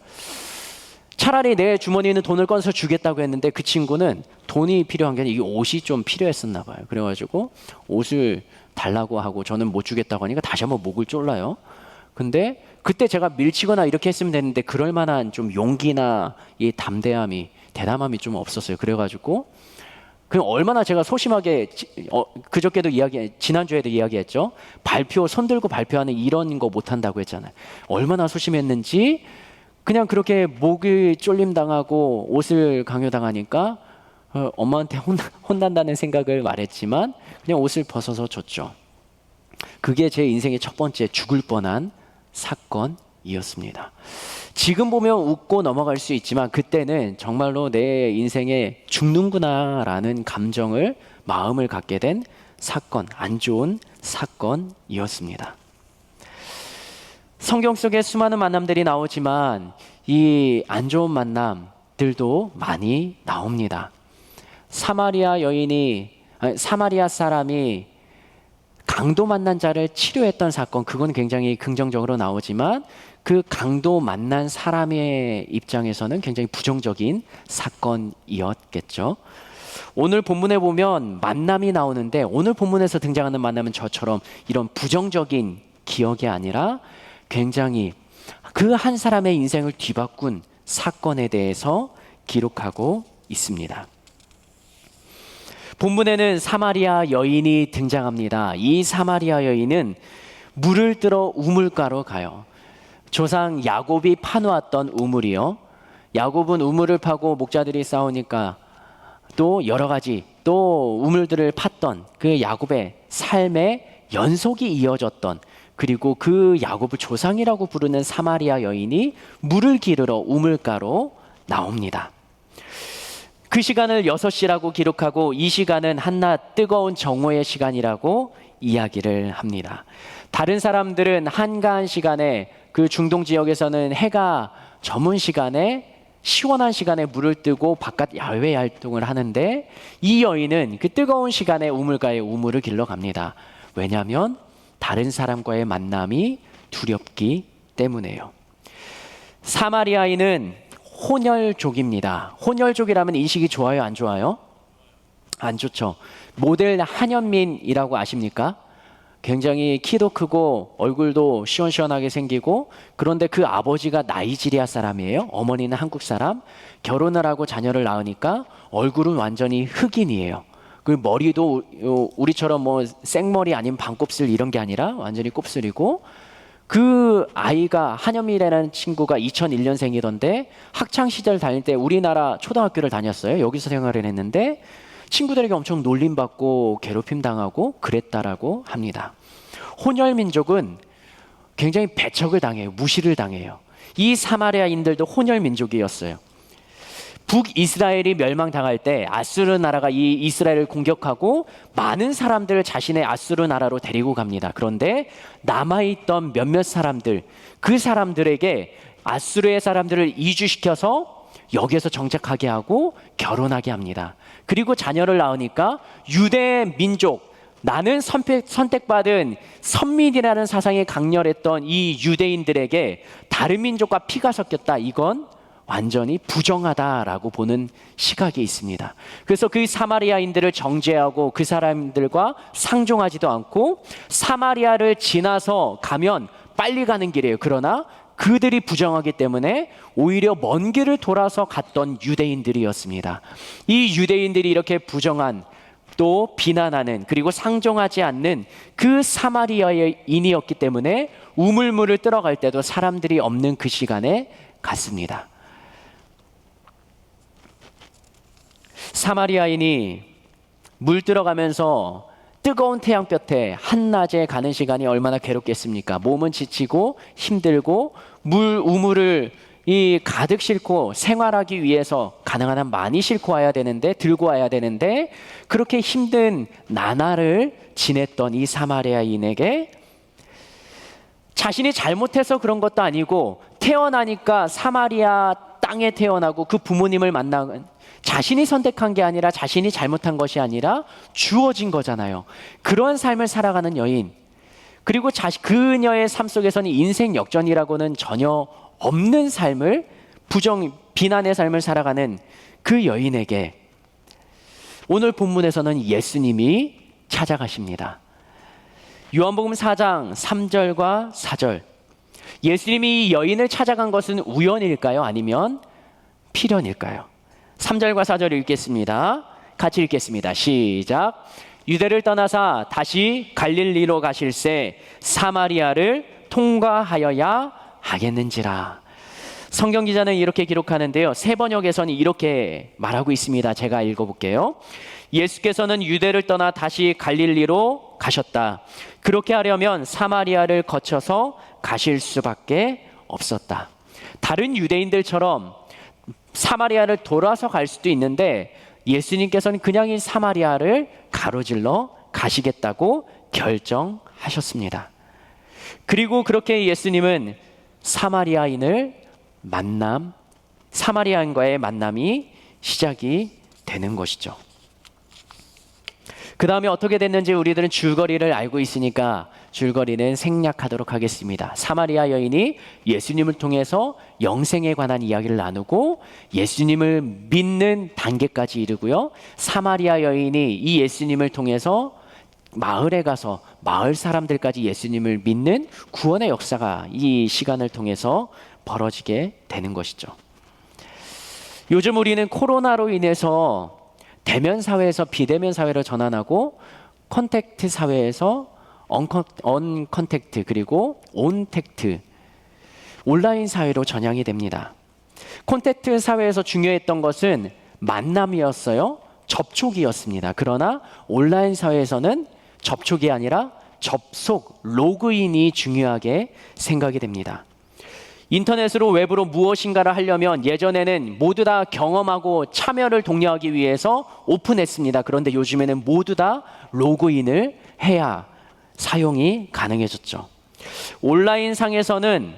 차라리 내 주머니에 있는 돈을 꺼내서 주겠다고 했는데 그 친구는 돈이 필요한 게 아니라 이 옷이 좀 필요했었나 봐요. 그래가지고 옷을 달라고 하고 저는 못 주겠다고 하니까 다시 한번 목을 졸라요. 근데 그때 제가 밀치거나 이렇게 했으면 됐는데 그럴 만한 좀 용기나 이 담대함이 대담함이 좀 없었어요. 그래가지고 그냥 얼마나 제가 소심하게 그저께도 지난주에도 이야기했죠. 손 들고 발표하는 이런 거 못한다고 했잖아요. 얼마나 소심했는지 그냥 그렇게 목을 쫄림 당하고 옷을 강요당하니까 엄마한테 혼난다는 생각을 말했지만 그냥 옷을 벗어서 줬죠. 그게 제 인생의 첫 번째 죽을 뻔한 사건이었습니다. 지금 보면 웃고 넘어갈 수 있지만 그때는 정말로 내 인생에 죽는구나라는 마음을 갖게 된 사건, 안 좋은 사건이었습니다. 성경 속에 수많은 만남들이 나오지만 이 안 좋은 만남들도 많이 나옵니다. 사마리아 사람이 강도 만난 자를 치료했던 사건, 그건 굉장히 긍정적으로 나오지만 그 강도 만난 사람의 입장에서는 굉장히 부정적인 사건이었겠죠. 오늘 본문에 보면 만남이 나오는데 오늘 본문에서 등장하는 만남은 저처럼 이런 부정적인 기억이 아니라 굉장히 그 한 사람의 인생을 뒤바꾼 사건에 대해서 기록하고 있습니다. 본문에는 사마리아 여인이 등장합니다. 이 사마리아 여인은 물을 들어 우물가로 가요. 조상 야곱이 파놓았던 우물이요. 야곱은 우물을 파고 목자들이 싸우니까 또 여러 가지 또 우물들을 팠던 그 야곱의 삶의 연속이 이어졌던, 그리고 그 야곱을 조상이라고 부르는 사마리아 여인이 물을 기르러 우물가로 나옵니다. 그 시간을 6시라고 기록하고 이 시간은 한낮 뜨거운 정오의 시간이라고 이야기를 합니다. 다른 사람들은 한가한 시간에, 그 중동 지역에서는 해가 저문 시간에 시원한 시간에 물을 뜨고 바깥 야외 활동을 하는데 이 여인은 그 뜨거운 시간에 우물가에 우물을 길러 갑니다. 왜냐하면 다른 사람과의 만남이 두렵기 때문에요. 사마리아인은 혼혈족입니다. 혼혈족이라면 인식이 좋아요, 안 좋아요? 안 좋죠. 모델 한현민이라고 아십니까? 굉장히 키도 크고 얼굴도 시원시원하게 생기고, 그런데 그 아버지가 나이지리아 사람이에요. 어머니는 한국 사람. 결혼을 하고 자녀를 낳으니까 얼굴은 완전히 흑인이에요. 그 머리도 우리처럼 뭐 생머리 아니면 반곱슬 이런 게 아니라 완전히 곱슬이고, 그 아이가 한현미라는 친구가 2001년생이던데 학창시절 다닐 때 우리나라 초등학교를 다녔어요. 여기서 생활을 했는데 친구들에게 엄청 놀림받고 괴롭힘 당하고 그랬다라고 합니다. 혼혈민족은 굉장히 배척을 당해요. 무시를 당해요. 이 사마리아인들도 혼혈민족이었어요. 북이스라엘이 멸망당할 때 아수르 나라가 이 이스라엘을 공격하고 많은 사람들을 자신의 아수르 나라로 데리고 갑니다. 그런데 남아있던 몇몇 사람들, 그 사람들에게 아수르의 사람들을 이주시켜서 여기에서 정착하게 하고 결혼하게 합니다. 그리고 자녀를 낳으니까 유대 민족, 나는 선택받은 선민이라는 사상이 강렬했던 이 유대인들에게 다른 민족과 피가 섞였다. 이건 완전히 부정하다라고 보는 시각이 있습니다. 그래서 그 사마리아인들을 정죄하고 그 사람들과 상종하지도 않고 사마리아를 지나서 가면 빨리 가는 길이에요. 그러나 그들이 부정하기 때문에 오히려 먼 길을 돌아서 갔던 유대인들이었습니다. 이 유대인들이 이렇게 부정한 또 비난하는 그리고 상종하지 않는 그 사마리아인이었기 때문에 우물물을 들어갈 때도 사람들이 없는 그 시간에 갔습니다. 사마리아인이 물 들어가면서 뜨거운 태양볕에 한낮에 가는 시간이 얼마나 괴롭겠습니까? 몸은 지치고 힘들고 우물을 가득 싣고 생활하기 위해서 가능한 한 많이 싣고 와야 되는데 들고 와야 되는데 그렇게 힘든 나날을 지냈던 이 사마리아인에게 자신이 잘못해서 그런 것도 아니고 태어나니까 사마리아 땅에 태어나고 그 부모님을 만난 자신이 선택한 게 아니라 자신이 잘못한 것이 아니라 주어진 거잖아요. 그런 삶을 살아가는 여인, 그리고 그녀의 삶 속에서는 인생 역전이라고는 전혀 없는 삶을 비난의 삶을 살아가는 그 여인에게 오늘 본문에서는 예수님이 찾아가십니다. 요한복음 4장 3절과 4절. 예수님이 이 여인을 찾아간 것은 우연일까요? 아니면 필연일까요? 3절과 4절을 읽겠습니다. 같이 읽겠습니다. 시작. 유대를 떠나사 다시 갈릴리로 가실새 사마리아를 통과하여야 하겠는지라. 성경 기자는 이렇게 기록하는데요. 새 번역에서는 이렇게 말하고 있습니다. 제가 읽어볼게요. 예수께서는 유대를 떠나 다시 갈릴리로 가셨다. 그렇게 하려면 사마리아를 거쳐서 가실 수밖에 없었다. 다른 유대인들처럼 사마리아를 돌아서 갈 수도 있는데 예수님께서는 그냥 이 사마리아를 가로질러 가시겠다고 결정하셨습니다. 그리고 그렇게 예수님은 사마리아인과의 만남이 시작이 되는 것이죠. 그 다음에 어떻게 됐는지 우리들은 줄거리를 알고 있으니까 줄거리는 생략하도록 하겠습니다. 사마리아 여인이 예수님을 통해서 영생에 관한 이야기를 나누고 예수님을 믿는 단계까지 이르고요. 사마리아 여인이 이 예수님을 통해서 마을에 가서 마을 사람들까지 예수님을 믿는 구원의 역사가 이 시간을 통해서 벌어지게 되는 것이죠. 요즘 우리는 코로나로 인해서 대면 사회에서 비대면 사회로 전환하고 컨택트 사회에서 언컨택트 그리고 온택트 온라인 사회로 전향이 됩니다. 콘택트 사회에서 중요했던 것은 만남이었어요. 접촉이었습니다. 그러나 온라인 사회에서는 접촉이 아니라 접속, 로그인이 중요하게 생각이 됩니다. 인터넷으로 웹으로 무엇인가를 하려면 예전에는 모두 다 경험하고 참여를 독려하기 위해서 오픈했습니다. 그런데 요즘에는 모두 다 로그인을 해야 사용이 가능해졌죠. 온라인 상에서는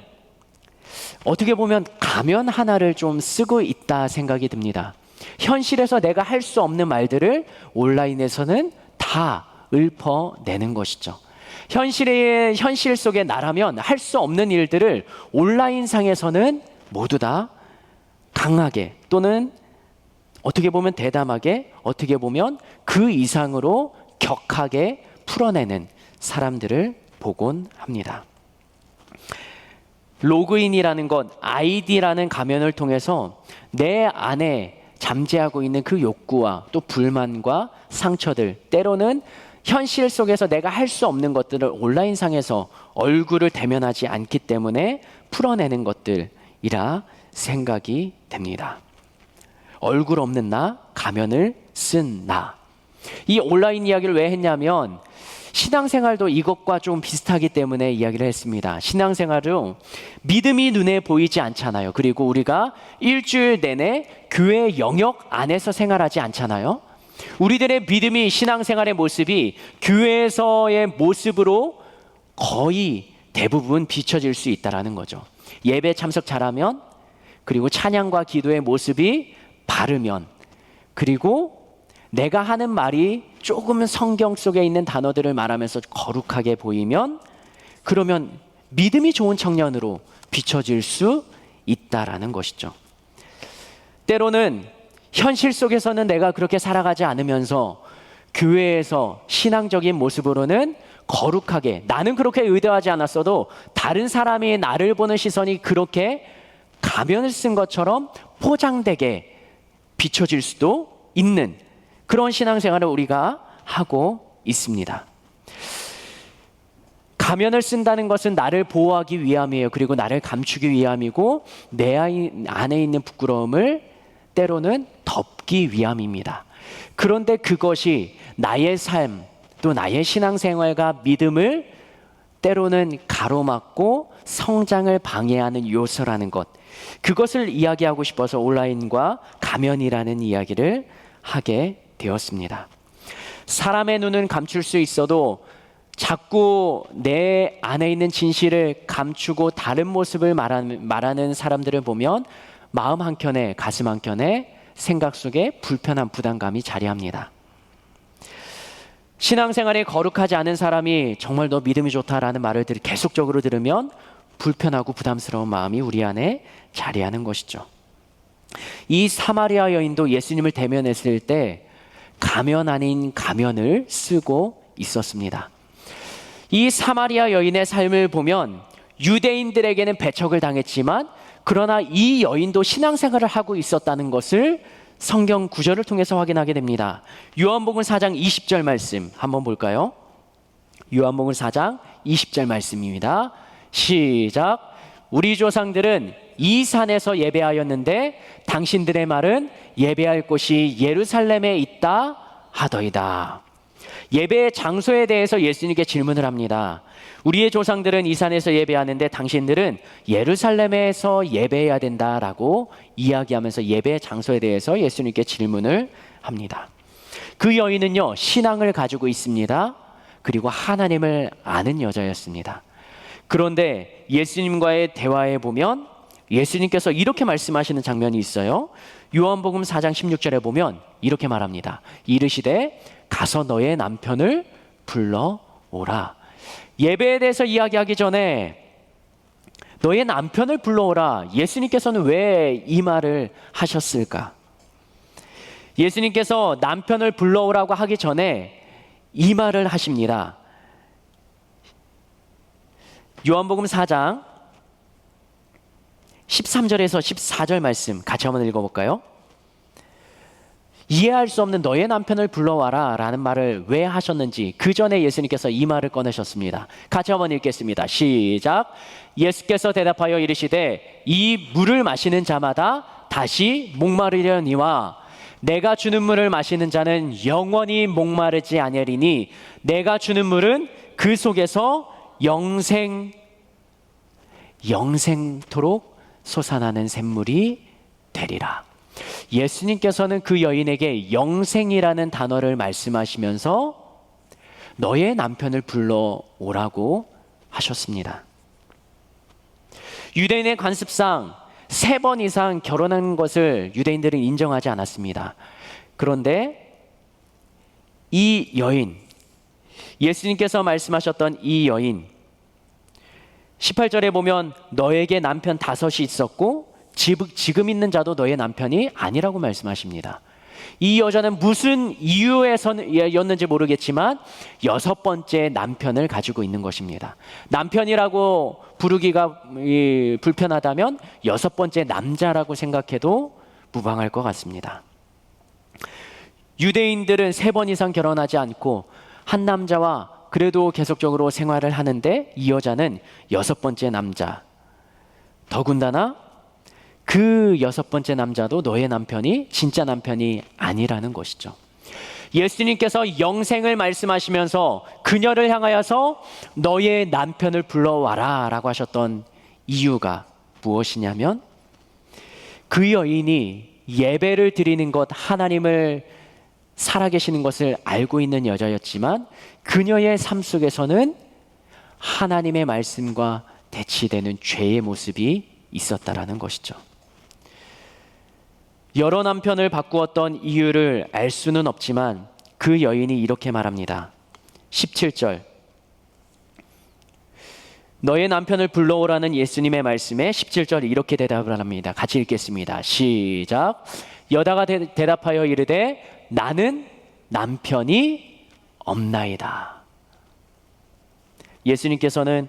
어떻게 보면 가면 하나를 좀 쓰고 있다 생각이 듭니다. 현실에서 내가 할 수 없는 말들을 온라인에서는 다 읊어내는 것이죠. 현실 속의 나라면 할 수 없는 일들을 온라인 상에서는 모두 다 강하게 또는 어떻게 보면 대담하게 어떻게 보면 그 이상으로 격하게 풀어내는 사람들을 보곤 합니다. 로그인이라는 것, 아이디라는 가면을 통해서 내 안에 잠재하고 있는 그 욕구와 또 불만과 상처들, 때로는 현실 속에서 내가 할 수 없는 것들을 온라인상에서 얼굴을 대면하지 않기 때문에 풀어내는 것들이라 생각이 됩니다. 얼굴 없는 나, 가면을 쓴 나. 이 온라인 이야기를 왜 했냐면 신앙생활도 이것과 좀 비슷하기 때문에 이야기를 했습니다. 신앙생활은 믿음이 눈에 보이지 않잖아요. 그리고 우리가 일주일 내내 교회 영역 안에서 생활하지 않잖아요. 우리들의 믿음이 신앙생활의 모습이 교회에서의 모습으로 거의 대부분 비춰질 수 있다는 거죠. 예배 참석 잘하면, 그리고 찬양과 기도의 모습이 바르면, 그리고 내가 하는 말이 조금은 성경 속에 있는 단어들을 말하면서 거룩하게 보이면 그러면 믿음이 좋은 청년으로 비춰질 수 있다라는 것이죠. 때로는 현실 속에서는 내가 그렇게 살아가지 않으면서 교회에서 신앙적인 모습으로는 거룩하게, 나는 그렇게 의도하지 않았어도 다른 사람이 나를 보는 시선이 그렇게 가면을 쓴 것처럼 포장되게 비춰질 수도 있는 그런 신앙생활을 우리가 하고 있습니다. 가면을 쓴다는 것은 나를 보호하기 위함이에요. 그리고 나를 감추기 위함이고 내 안에 있는 부끄러움을 때로는 덮기 위함입니다. 그런데 그것이 나의 삶, 또 나의 신앙생활과 믿음을 때로는 가로막고 성장을 방해하는 요소라는 것, 그것을 이야기하고 싶어서 온라인과 가면이라는 이야기를 하게 되었습니다. 사람의 눈은 감출 수 있어도 자꾸 내 안에 있는 진실을 감추고 다른 모습을 말하는 사람들을 보면 마음 한켠에, 가슴 한켠에, 생각 속에 불편한 부담감이 자리합니다. 신앙생활에 거룩하지 않은 사람이 정말 너 믿음이 좋다라는 말을 계속적으로 들으면 불편하고 부담스러운 마음이 우리 안에 자리하는 것이죠. 이 사마리아 여인도 예수님을 대면했을 때 가면 아닌 가면을 쓰고 있었습니다. 이 사마리아 여인의 삶을 보면 유대인들에게는 배척을 당했지만 그러나 이 여인도 신앙생활을 하고 있었다는 것을 성경 구절을 통해서 확인하게 됩니다. 요한복음 4장 20절 말씀 한번 볼까요? 요한복음 4장 20절 말씀입니다. 시작. 우리 조상들은 이 산에서 예배하였는데 당신들의 말은 예배할 곳이 예루살렘에 있다 하더이다. 예배의 장소에 대해서 예수님께 질문을 합니다. 우리의 조상들은 이 산에서 예배하는데 당신들은 예루살렘에서 예배해야 된다라고 이야기하면서 예배의 장소에 대해서 예수님께 질문을 합니다. 그 여인은요, 신앙을 가지고 있습니다. 그리고 하나님을 아는 여자였습니다. 그런데 예수님과의 대화에 보면 예수님께서 이렇게 말씀하시는 장면이 있어요. 요한복음 4장 16절에 보면 이렇게 말합니다. 이르시되 가서 너의 남편을 불러오라. 예배에 대해서 이야기하기 전에 너의 남편을 불러오라. 예수님께서는 왜 이 말을 하셨을까? 예수님께서 남편을 불러오라고 하기 전에 이 말을 하십니다. 요한복음 4장 13절에서 14절 말씀 같이 한번 읽어볼까요? 이해할 수 없는 너의 남편을 불러와라 라는 말을 왜 하셨는지 그 전에 예수님께서 이 말을 꺼내셨습니다. 같이 한번 읽겠습니다. 시작. 예수께서 대답하여 이르시되 이 물을 마시는 자마다 다시 목마르려니와 내가 주는 물을 마시는 자는 영원히 목마르지 아니하리니 내가 주는 물은 그 속에서 영생토록 솟아나는 샘물이 되리라. 예수님께서는 그 여인에게 영생이라는 단어를 말씀하시면서 너의 남편을 불러오라고 하셨습니다. 유대인의 관습상 3번 이상 결혼한 것을 유대인들은 인정하지 않았습니다. 그런데 이 여인, 예수님께서 말씀하셨던 이 여인, 18절에 보면 너에게 남편 5이 있었고 지금 있는 자도 너의 남편이 아니라고 말씀하십니다. 이 여자는 무슨 이유에서였는지 모르겠지만 6번째 남편을 가지고 있는 것입니다. 남편이라고 부르기가 불편하다면 6번째 남자라고 생각해도 무방할 것 같습니다. 유대인들은 3번 이상 결혼하지 않고 한 남자와 그래도 계속적으로 생활을 하는데 이 여자는 6번째 남자. 더군다나 그 6번째 남자도 너의 남편이 진짜 남편이 아니라는 것이죠. 예수님께서 영생을 말씀하시면서 그녀를 향하여서 너의 남편을 불러와라 라고 하셨던 이유가 무엇이냐면 그 여인이 예배를 드리는 것, 하나님을 살아계시는 것을 알고 있는 여자였지만 그녀의 삶 속에서는 하나님의 말씀과 대치되는 죄의 모습이 있었다라는 것이죠. 여러 남편을 바꾸었던 이유를 알 수는 없지만 그 여인이 이렇게 말합니다. 17절. 너의 남편을 불러오라는 예수님의 말씀에 17절 이렇게 대답을 합니다. 같이 읽겠습니다. 시작. 여자가 대답하여 이르되 나는 남편이 없나이다. 예수님께서는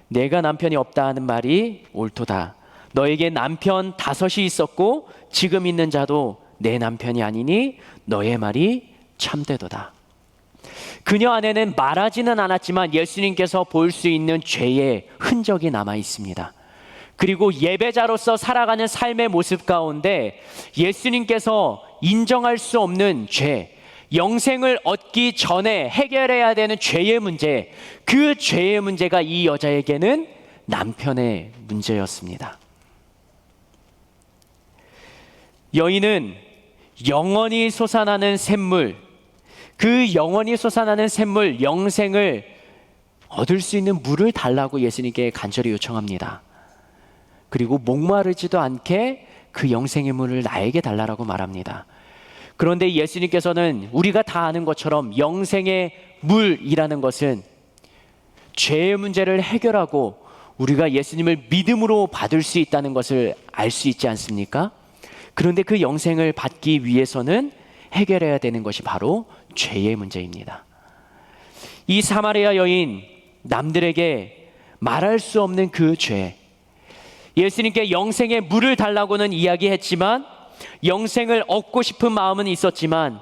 내가 남편이 없다 하는 말이 옳도다. 너에게 남편 5이 있었고 지금 있는 자도 내 남편이 아니니 너의 말이 참되도다. 그녀 안에는 말하지는 않았지만 예수님께서 볼 수 있는 죄의 흔적이 남아 있습니다. 그리고 예배자로서 살아가는 삶의 모습 가운데 예수님께서 인정할 수 없는 죄, 영생을 얻기 전에 해결해야 되는 죄의 문제, 그 죄의 문제가 이 여자에게는 남편의 문제였습니다. 여인은 영원히 솟아나는 샘물, 그 영원히 솟아나는 샘물, 영생을 얻을 수 있는 물을 달라고 예수님께 간절히 요청합니다. 그리고 목마르지도 않게 그 영생의 물을 나에게 달라고 말합니다. 그런데 예수님께서는 우리가 다 아는 것처럼 영생의 물이라는 것은 죄의 문제를 해결하고 우리가 예수님을 믿음으로 받을 수 있다는 것을 알 수 있지 않습니까? 그런데 그 영생을 받기 위해서는 해결해야 되는 것이 바로 죄의 문제입니다. 이 사마리아 여인, 남들에게 말할 수 없는 그 죄, 예수님께 영생의 물을 달라고는 이야기했지만 영생을 얻고 싶은 마음은 있었지만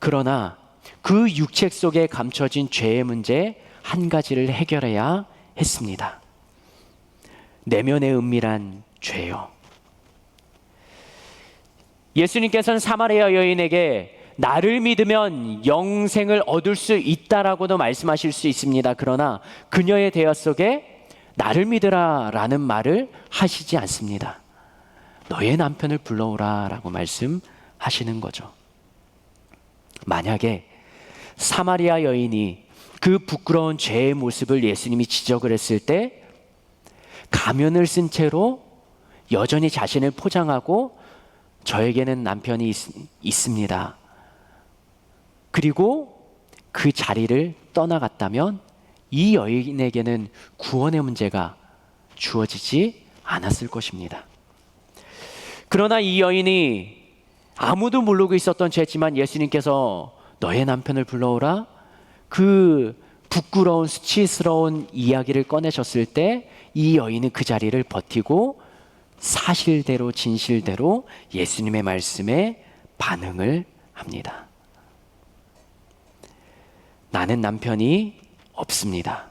그러나 그 육체 속에 감춰진 죄의 문제 한 가지를 해결해야 했습니다. 내면의 은밀한 죄요. 예수님께서는 사마리아 여인에게 나를 믿으면 영생을 얻을 수 있다라고도 말씀하실 수 있습니다. 그러나 그녀의 대화 속에 나를 믿으라 라는 말을 하시지 않습니다. 너의 남편을 불러오라 라고 말씀하시는 거죠. 만약에 사마리아 여인이 그 부끄러운 죄의 모습을 예수님이 지적을 했을 때 가면을 쓴 채로 여전히 자신을 포장하고 저에게는 남편이 있습니다. 그리고 그 자리를 떠나갔다면 이 여인에게는 구원의 문제가 주어지지 않았을 것입니다. 그러나 이 여인이 아무도 모르고 있었던 죄지만 예수님께서 너의 남편을 불러오라 그 부끄러운 수치스러운 이야기를 꺼내셨을 때 이 여인은 그 자리를 버티고 사실대로 진실대로 예수님의 말씀에 반응을 합니다. 나는 남편이 없습니다.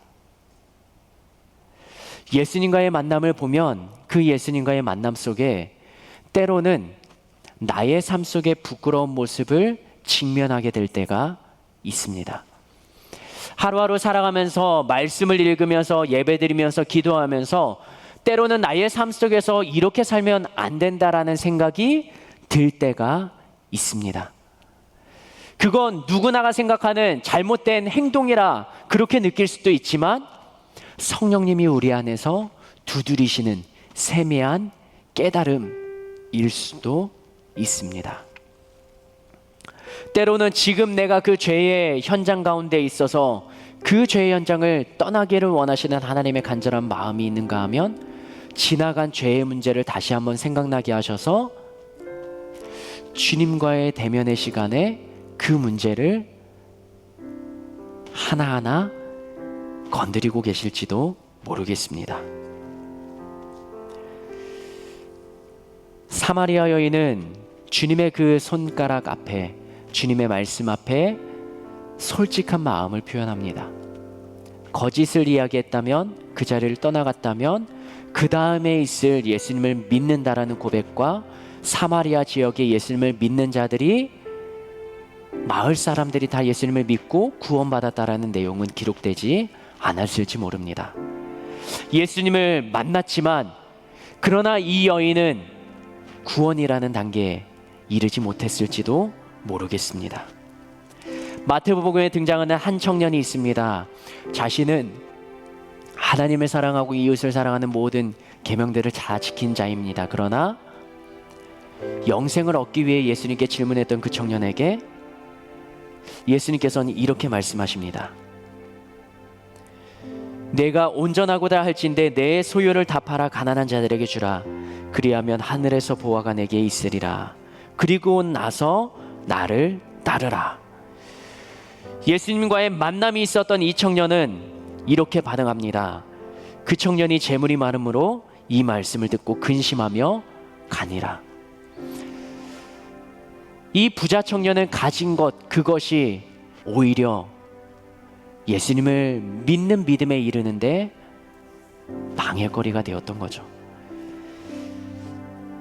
예수님과의 만남을 보면 그 예수님과의 만남 속에 때로는 나의 삶 속의 부끄러운 모습을 직면하게 될 때가 있습니다. 하루하루 살아가면서 말씀을 읽으면서 예배드리면서 기도하면서 때로는 나의 삶 속에서 이렇게 살면 안 된다라는 생각이 들 때가 있습니다. 그건 누구나가 생각하는 잘못된 행동이라 그렇게 느낄 수도 있지만 성령님이 우리 안에서 두드리시는 세미한 깨달음일 수도 있습니다. 때로는 지금 내가 그 죄의 현장 가운데 있어서 그 죄의 현장을 떠나기를 원하시는 하나님의 간절한 마음이 있는가 하면 지나간 죄의 문제를 다시 한번 생각나게 하셔서 주님과의 대면의 시간에 그 문제를 하나하나 건드리고 계실지도 모르겠습니다. 사마리아 여인은 주님의 그 손가락 앞에 주님의 말씀 앞에 솔직한 마음을 표현합니다. 거짓을 이야기했다면 그 자리를 떠나갔다면 그 다음에 있을 예수님을 믿는다라는 고백과 사마리아 지역의 예수님을 믿는 자들이 마을 사람들이 다 예수님을 믿고 구원받았다라는 내용은 기록되지 않았을지 모릅니다. 예수님을 만났지만 그러나 이 여인은 구원이라는 단계에 이르지 못했을지도 모르겠습니다. 마태복음에 등장하는 한 청년이 있습니다. 자신은 하나님을 사랑하고 이웃을 사랑하는 모든 계명들을 다 지킨 자입니다. 그러나 영생을 얻기 위해 예수님께 질문했던 그 청년에게 예수님께서는 이렇게 말씀하십니다. 내가 온전하고자 할진대 내 소유를 다 팔아 가난한 자들에게 주라. 그리하면 하늘에서 보화가 내게 있으리라. 그리고 나서 나를 따르라. 예수님과의 만남이 있었던 이 청년은 이렇게 반응합니다. 그 청년이 재물이 많으므로 이 말씀을 듣고 근심하며 가니라. 이 부자 청년은 가진 것, 그것이 오히려 예수님을 믿는 믿음에 이르는데 방해거리가 되었던 거죠.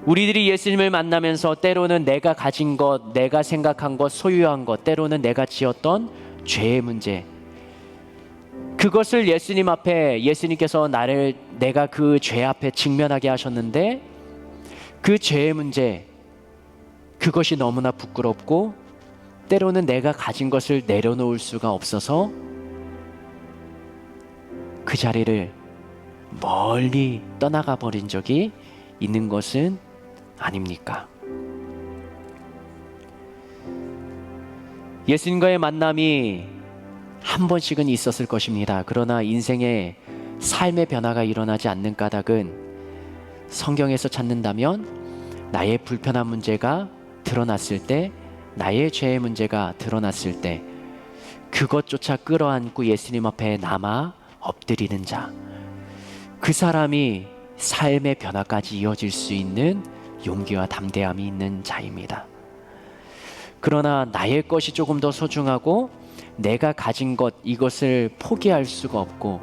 우리들이 예수님을 만나면서 때로는 내가 가진 것, 내가 생각한 것, 소유한 것, 때로는 내가 지었던 죄의 문제, 그것을 예수님 앞에, 예수님께서 내가 그 죄 앞에 직면하게 하셨는데 그 죄의 문제, 그것이 너무나 부끄럽고 때로는 내가 가진 것을 내려놓을 수가 없어서 그 자리를 멀리 떠나가 버린 적이 있는 것은 아닙니까? 예수님과의 만남이 한 번씩은 있었을 것입니다. 그러나 인생의 삶의 변화가 일어나지 않는 까닭은 성경에서 찾는다면 나의 불편한 문제가 드러났을 때, 나의 죄의 문제가 드러났을 때 그것조차 끌어안고 예수님 앞에 남아 엎드리는 자, 그 사람이 삶의 변화까지 이어질 수 있는 용기와 담대함이 있는 자입니다. 그러나 나의 것이 조금 더 소중하고 내가 가진 것, 이것을 포기할 수가 없고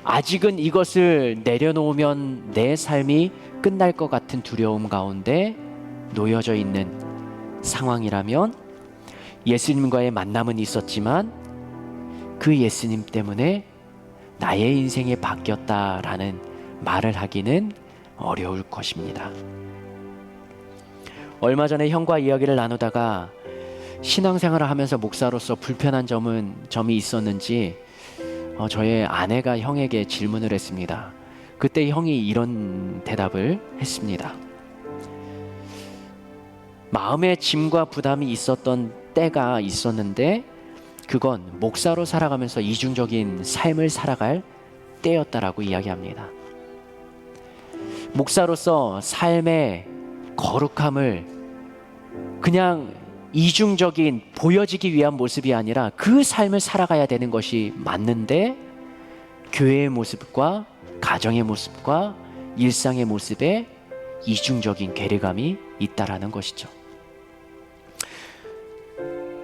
아직은 이것을 내려놓으면 내 삶이 끝날 것 같은 두려움 가운데 놓여져 있는 상황이라면 예수님과의 만남은 있었지만 그 예수님 때문에 나의 인생이 바뀌었다라는 말을 하기는 어려울 것입니다. 얼마 전에 형과 이야기를 나누다가 신앙생활을 하면서 목사로서 불편한 점이 있었는지 저의 아내가 형에게 질문을 했습니다. 그때 형이 이런 대답을 했습니다. 마음에 짐과 부담이 있었던 때가 있었는데 그건 목사로 살아가면서 이중적인 삶을 살아갈 때였다라고 이야기합니다. 목사로서 삶의 거룩함을 그냥 이중적인 보여지기 위한 모습이 아니라 그 삶을 살아가야 되는 것이 맞는데 교회의 모습과 가정의 모습과 일상의 모습에 이중적인 괴리감이 있다라는 것이죠.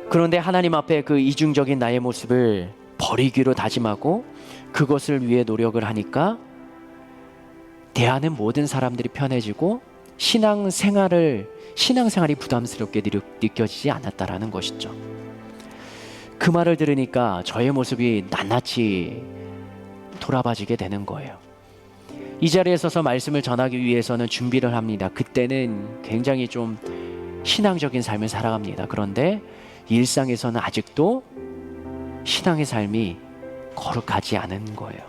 그런데 하나님 앞에 그 이중적인 나의 모습을 버리기로 다짐하고 그것을 위해 노력을 하니까 대하는 모든 사람들이 편해지고 신앙생활이 부담스럽게 느껴지지 않았다라는 것이죠. 그 말을 들으니까 저의 모습이 낱낱이 돌아봐지게 되는 거예요. 이 자리에 서서 말씀을 전하기 위해서는 준비를 합니다. 그때는 굉장히 좀 신앙적인 삶을 살아갑니다. 그런데 일상에서는 아직도 신앙의 삶이 거룩하지 않은 거예요.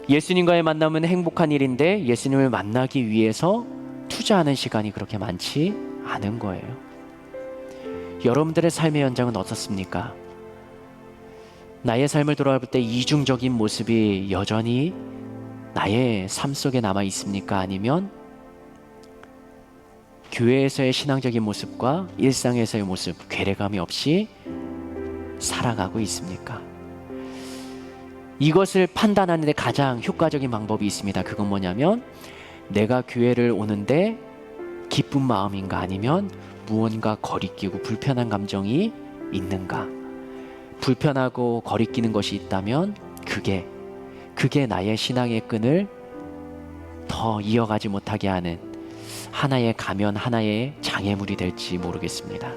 예수님과의 만남은 행복한 일인데 예수님을 만나기 위해서 투자하는 시간이 그렇게 많지 않은 거예요. 여러분들의 삶의 현장은 어떻습니까? 나의 삶을 돌아볼 때 이중적인 모습이 여전히 나의 삶 속에 남아 있습니까? 아니면 교회에서의 신앙적인 모습과 일상에서의 모습, 괴리감이 없이 살아가고 있습니까? 이것을 판단하는 데 가장 효과적인 방법이 있습니다. 그건 뭐냐면 내가 교회를 오는데 기쁜 마음인가 아니면 무언가 거리끼고 불편한 감정이 있는가. 불편하고 거리끼는 것이 있다면 그게 나의 신앙의 끈을 더 이어가지 못하게 하는 하나의 가면, 하나의 장애물이 될지 모르겠습니다.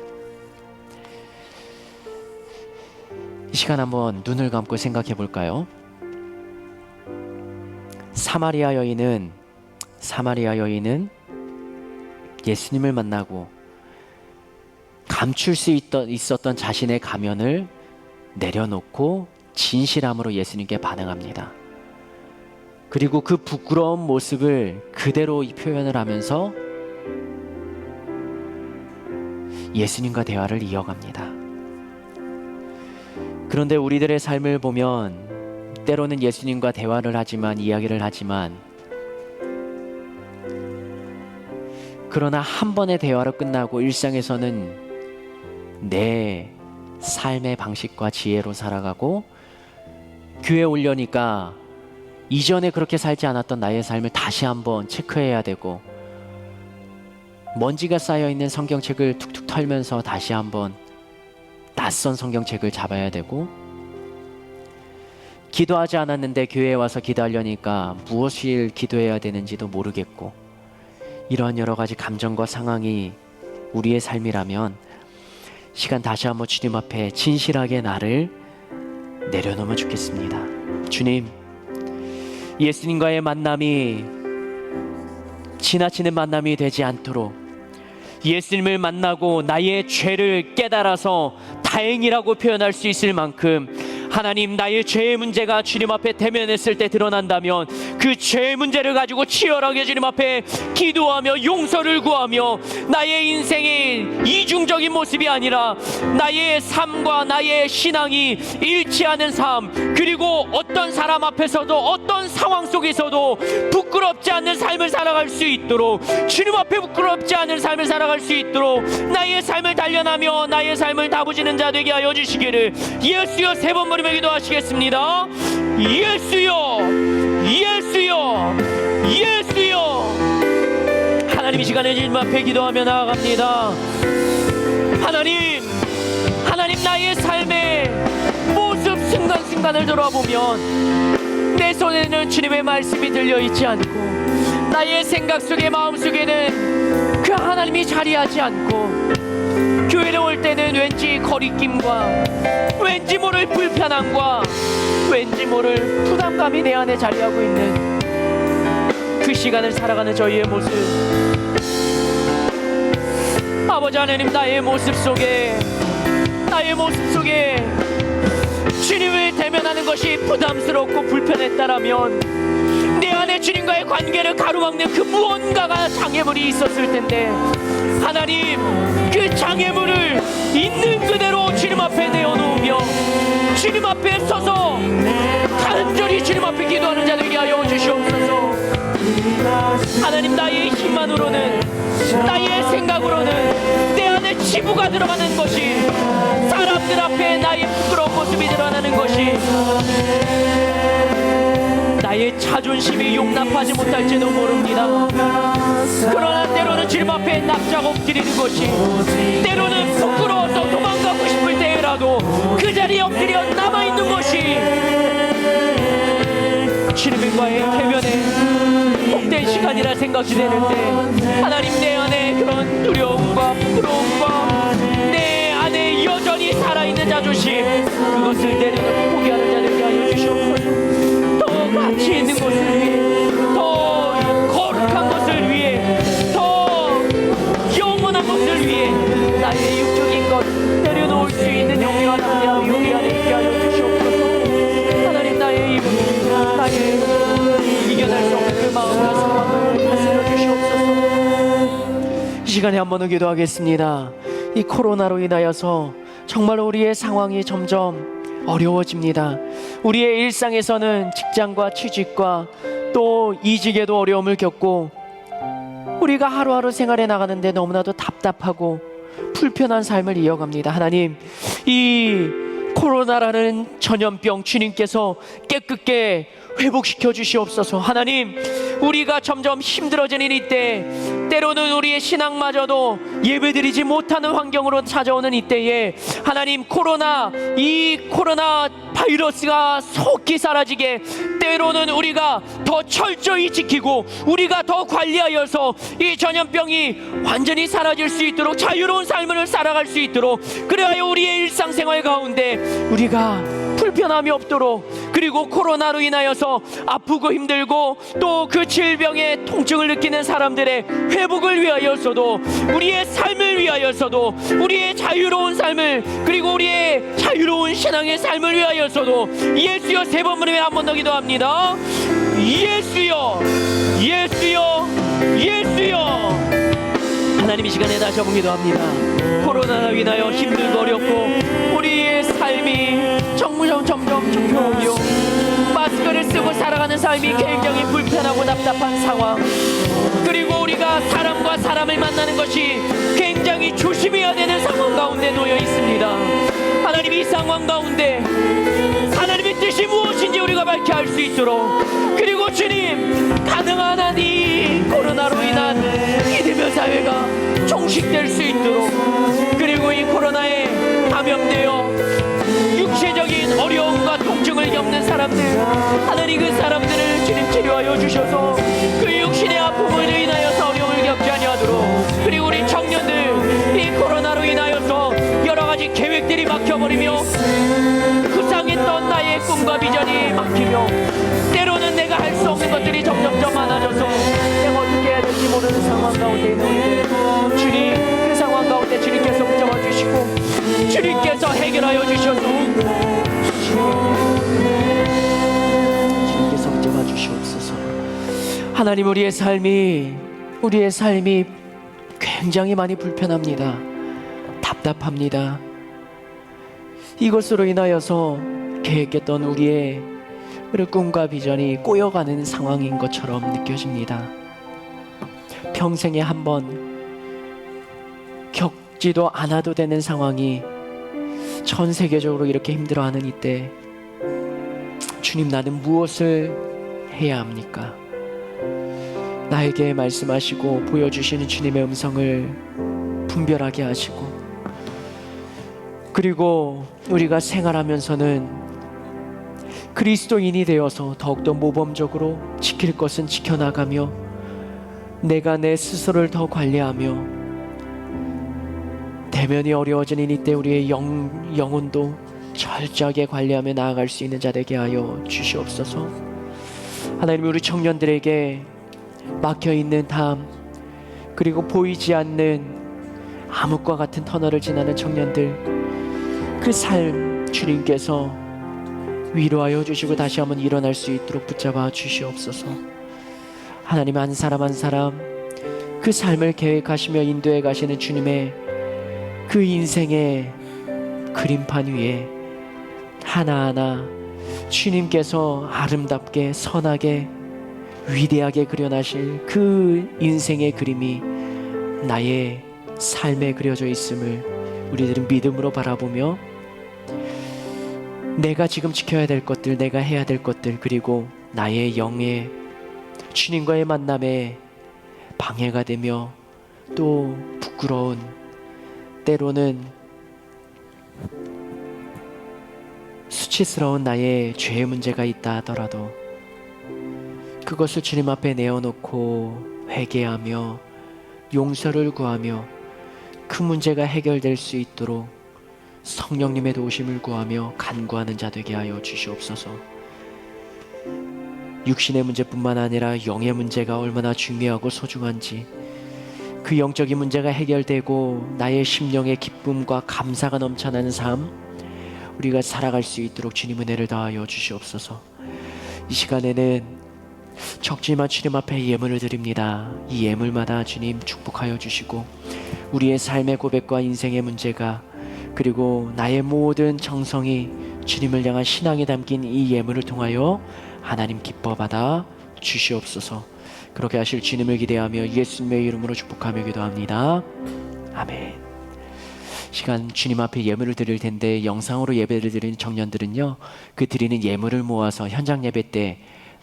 이 시간 한번 눈을 감고 생각해 볼까요? 사마리아 여인은 예수님을 만나고 감출 수 있었던 자신의 가면을 내려놓고 진실함으로 예수님께 반응합니다. 그리고 그 부끄러운 모습을 그대로 표현을 하면서 예수님과 대화를 이어갑니다. 그런데 우리들의 삶을 보면 때로는 예수님과 대화를 하지만, 이야기를 하지만, 그러나 한 번의 대화로 끝나고 일상에서는 내 삶의 방식과 지혜로 살아가고, 교회 오려니까 이전에 그렇게 살지 않았던 나의 삶을 다시 한번 체크해야 되고, 먼지가 쌓여있는 성경책을 툭툭 털면서 다시 한번 낯선 성경책을 잡아야 되고, 기도하지 않았는데 교회에 와서 기도하려니까 무엇을 기도해야 되는지도 모르겠고, 이러한 여러 가지 감정과 상황이 우리의 삶이라면 시간 다시 한번 주님 앞에 진실하게 나를 내려놓으면 좋겠습니다. 주님, 예수님과의 만남이 지나치는 만남이 되지 않도록, 예수님을 만나고 나의 죄를 깨달아서 다행이라고 표현할 수 있을 만큼, 하나님, 나의 죄의 문제가 주님 앞에 대면했을 때 드러난다면 그 죄의 문제를 가지고 치열하게 주님 앞에 기도하며 용서를 구하며, 나의 인생의 이중적인 모습이 아니라 나의 삶과 나의 신앙이 일치하는 삶, 그리고 어떤 사람 앞에서도 어떤 상황 속에서도 부끄럽지 않는 삶을 살아갈 수 있도록, 주님 앞에 부끄럽지 않은 삶을 살아갈 수 있도록 나의 삶을 단련하며 나의 삶을 다부지는 자 되게 하여 주시기를 예수여 세 번 부르며 기도하시겠습니다. 예수여, 예수여, 예수여. 하나님, 이 시간에 주님 앞에 기도하며 나아갑니다. 하나님, 나의 삶의 모습 순간순간을 돌아보면 내 손에는 주님의 말씀이 들려있지 않고, 나의 생각 속에, 마음 속에는 그 하나님이 자리하지 않고, 교회에 올 때는 왠지 거리낌과 왠지 모를 불편함과 왠지 모를 부담감이 내 안에 자리하고 있는 그 시간을 살아가는 저희의 모습, 아버지 하나님, 나의 모습 속에 주님을 대면하는 것이 부담스럽고 불편했다라면 내 안에 주님과의 관계를 가로막는 그 무언가가 장애물이 있었을 텐데, 하나님, 그 장애물을 있는 그대로 주님 앞에 내어놓으며 주님 앞에 서서 간절히 주님 앞에 기도하는 자 되게 하여 주시옵소서. 하나님, 나의 힘만으로는, 나의 생각으로는 내 안에 지부가 들어가는 것이, 사람들 앞에 나의 부끄러운 모습이 드러나는 것이, 나의 자존심이 용납하지 못할지도 모릅니다. 그러나 때로는 주님 앞에 납작 엎드리는 것이, 때로는 부끄러워서 도망가고 싶을 때라도 그 자리에 엎드려 남아있는 것이 주님과의 대면에 복된 시간이라 생각이 되는데, 하나님, 내 안에 그런 두려움과 부끄러움과 내 안에 여전히 살아있는 자존심, 그것을 내려놓고 포기하는 자 되게 하여 주시옵소서. 더 가치 있는 것을 위해, 더 거룩한 것을 위해, 더 영원한 것을 위해 나의 육적인 것 내려놓을 수 있는 용기와 담대함이 우리 안에 있게 하여 주시옵소서. 하나님, 나의 입은, 나의 이겨낼 수 없는 그 마음과 상황을 다스려 주시옵소서. 이 시간에 한 번 더 기도하겠습니다. 이 코로나로 인하여서 정말 우리의 상황이 점점 어려워집니다. 우리의 일상에서는 직장과 취직과 또 이직에도 어려움을 겪고, 우리가 하루하루 생활해 나가는데 너무나도 답답하고 불편한 삶을 이어갑니다. 하나님, 이 코로나라는 전염병 주님께서 깨끗게 회복시켜 주시옵소서. 하나님, 우리가 점점 힘들어지는 이때, 때로는 우리의 신앙마저도 예배드리지 못하는 환경으로 찾아오는 이때에, 하나님, 이 코로나 바이러스가 속히 사라지게, 때로는 우리가 더 철저히 지키고 우리가 더 관리하여서 이 전염병이 완전히 사라질 수 있도록 자유로운 삶을 살아갈 수 있도록, 그래야 우리의 일상생활 가운데 우리가 불편함이 없도록, 그리고 코로나로 인하여서 아프고 힘들고 또 그 질병의 통증을 느끼는 사람들의 회복을 위하여서도, 우리의 삶을 위하여서도, 우리의 자유로운 삶을, 그리고 우리의 자유로운 신앙의 삶을 위하여서도 예수여 세 번 부르며 한 번 더 기도합니다. 예수여, 예수여, 예수여. 하나님 이 시간에 다시 한번 기도합니다. 코로나로 인하여 힘들고 어렵고 우리의 삶이 점점 좁혀오며 마스크를 쓰고 살아가는 삶이 굉장히 불편하고 답답한 상황, 그리고 우리가 사람과 사람을 만나는 것이 굉장히 조심해야 되는 상황 가운데 놓여 있습니다. 하나님, 이 상황 가운데 하나님의 뜻이 무엇인지 우리가 밝히 알 수 있도록, 그리고 주님, 가능한 한 이 코로나로 인한 기대면 사회가 종식될 수 있도록, 그리고 이 코로나에 감염되어 육체적인 어려움과 통증을 겪는 사람들, 하나님 그 사람들을 주님 치료하여 주셔서 그 육신의 아픔을 인하여서 어려움을 겪지 아니하도록, 그리고 우리 청년들 이 코로나로 인하여서 여러 가지 계획들이 막혀버리며 구상했던 나의 꿈과 비전이 막히며 때로는 내가 할 수 없는 것들이 점점점 많아져서 내가 어떻게 해야 될지 모르는 상황 가운데 있는데, 주님 그 상황 가운데 주님께서 붙잡아 주시고 주님께서 해결하여 주셔서 주님께서 붙잡아 주시옵소서. 하나님, 우리의 삶이 굉장히 많이 불편합니다. 답답합니다. 이것으로 인하여서 계획했던 우리의 꿈과 비전이 꼬여가는 상황인 것처럼 느껴집니다. 평생에 한 번 겪지도 않아도 되는 상황이 전 세계적으로 이렇게 힘들어하는 이때, 주님, 나는 무엇을 해야 합니까? 나에게 말씀하시고 보여주시는 주님의 음성을 분별하게 하시고, 그리고 우리가 생활하면서는 그리스도인이 되어서 더욱더 모범적으로 지킬 것은 지켜나가며, 내가 내 스스로를 더 관리하며, 대면이 어려워지는 이때 우리의 영혼도 철저하게 관리하며 나아갈 수 있는 자 되게 하여 주시옵소서. 하나님, 우리 청년들에게 막혀있는 담, 그리고 보이지 않는 암흑과 같은 터널을 지나는 청년들, 그 삶 주님께서 위로하여 주시고 다시 한번 일어날 수 있도록 붙잡아 주시옵소서. 하나님, 한 사람 한 사람 그 삶을 계획하시며 인도해 가시는 주님의 그 인생의 그림판 위에 하나하나 주님께서 아름답게 선하게 위대하게 그려나실 그 인생의 그림이 나의 삶에 그려져 있음을 우리들은 믿음으로 바라보며, 내가 지금 지켜야 될 것들, 내가 해야 될 것들, 그리고 나의 영의 주님과의 만남에 방해가 되며 또 부끄러운, 때로는 수치스러운 나의 죄의 문제가 있다 하더라도 그것을 주님 앞에 내어놓고 회개하며 용서를 구하며 그 문제가 해결될 수 있도록 성령님의 도우심을 구하며 간구하는 자 되게 하여 주시옵소서. 육신의 문제뿐만 아니라 영의 문제가 얼마나 중요하고 소중한지, 그 영적인 문제가 해결되고 나의 심령의 기쁨과 감사가 넘쳐나는 삶 우리가 살아갈 수 있도록 주님 은혜를 다하여 주시옵소서. 이 시간에는 적지만 주님 앞에 예물을 드립니다. 이 예물마다 주님 축복하여 주시고, 우리의 삶의 고백과 인생의 문제가, 그리고 나의 모든 정성이 주님을 향한 신앙에 담긴 이 예물을 통하여 하나님 기뻐 받아 주시옵소서. 그렇게 하실 주님을 기대하며 예수님의 이름으로 축복하며 기도합니다. 아멘. 시간 주님 앞에 예물을 드릴 텐데, 영상으로 예배를 드리는 청년들은요, 그 드리는 예물을 모아서 현장 예배 때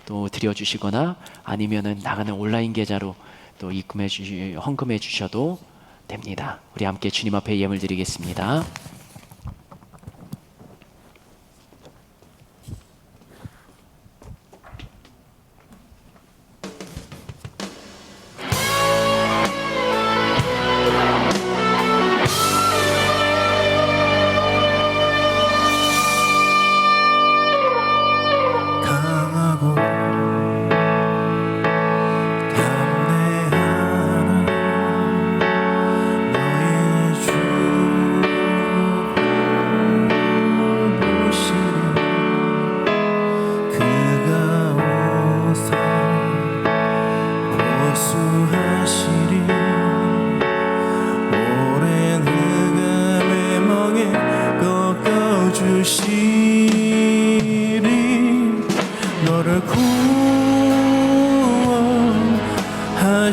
또 드려주시거나 아니면은 나가는 온라인 계좌로 또 헌금해 주셔도 됩니다. 우리 함께 주님 앞에 예물 드리겠습니다. 강하고 담대한 너의 주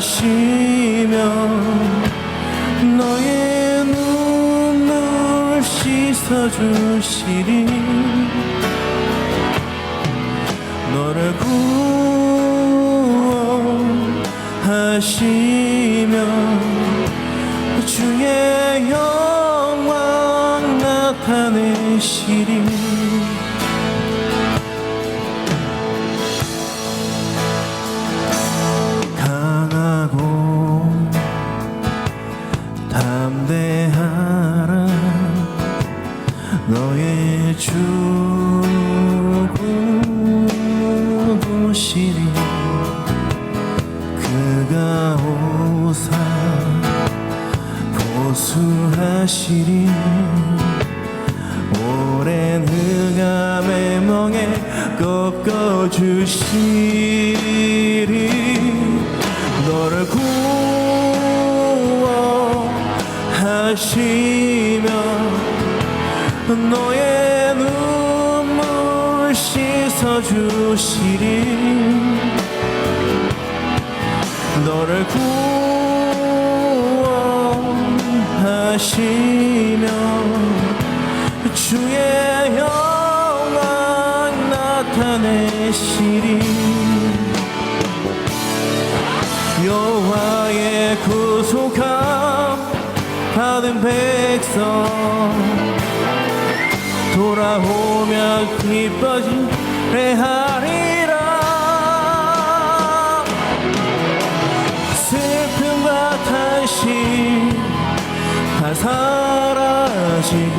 하시며 너의 눈물 씻어주시리 너를 구원하시며 주의 영광 나타내시리 강하고 담대하라 너의 주 구주시리 그가 오사 보수하시리 오랜 흑암의 멍에 꺾어주시리 너를 구원하시며 너의 눈물 씻어주시리 너를 구원하시며 주의 영광 나타내시리 여호와의 구속함 받은 백성 돌아오며 기뻐지리하리라 슬픔과 탄식 다 사라지고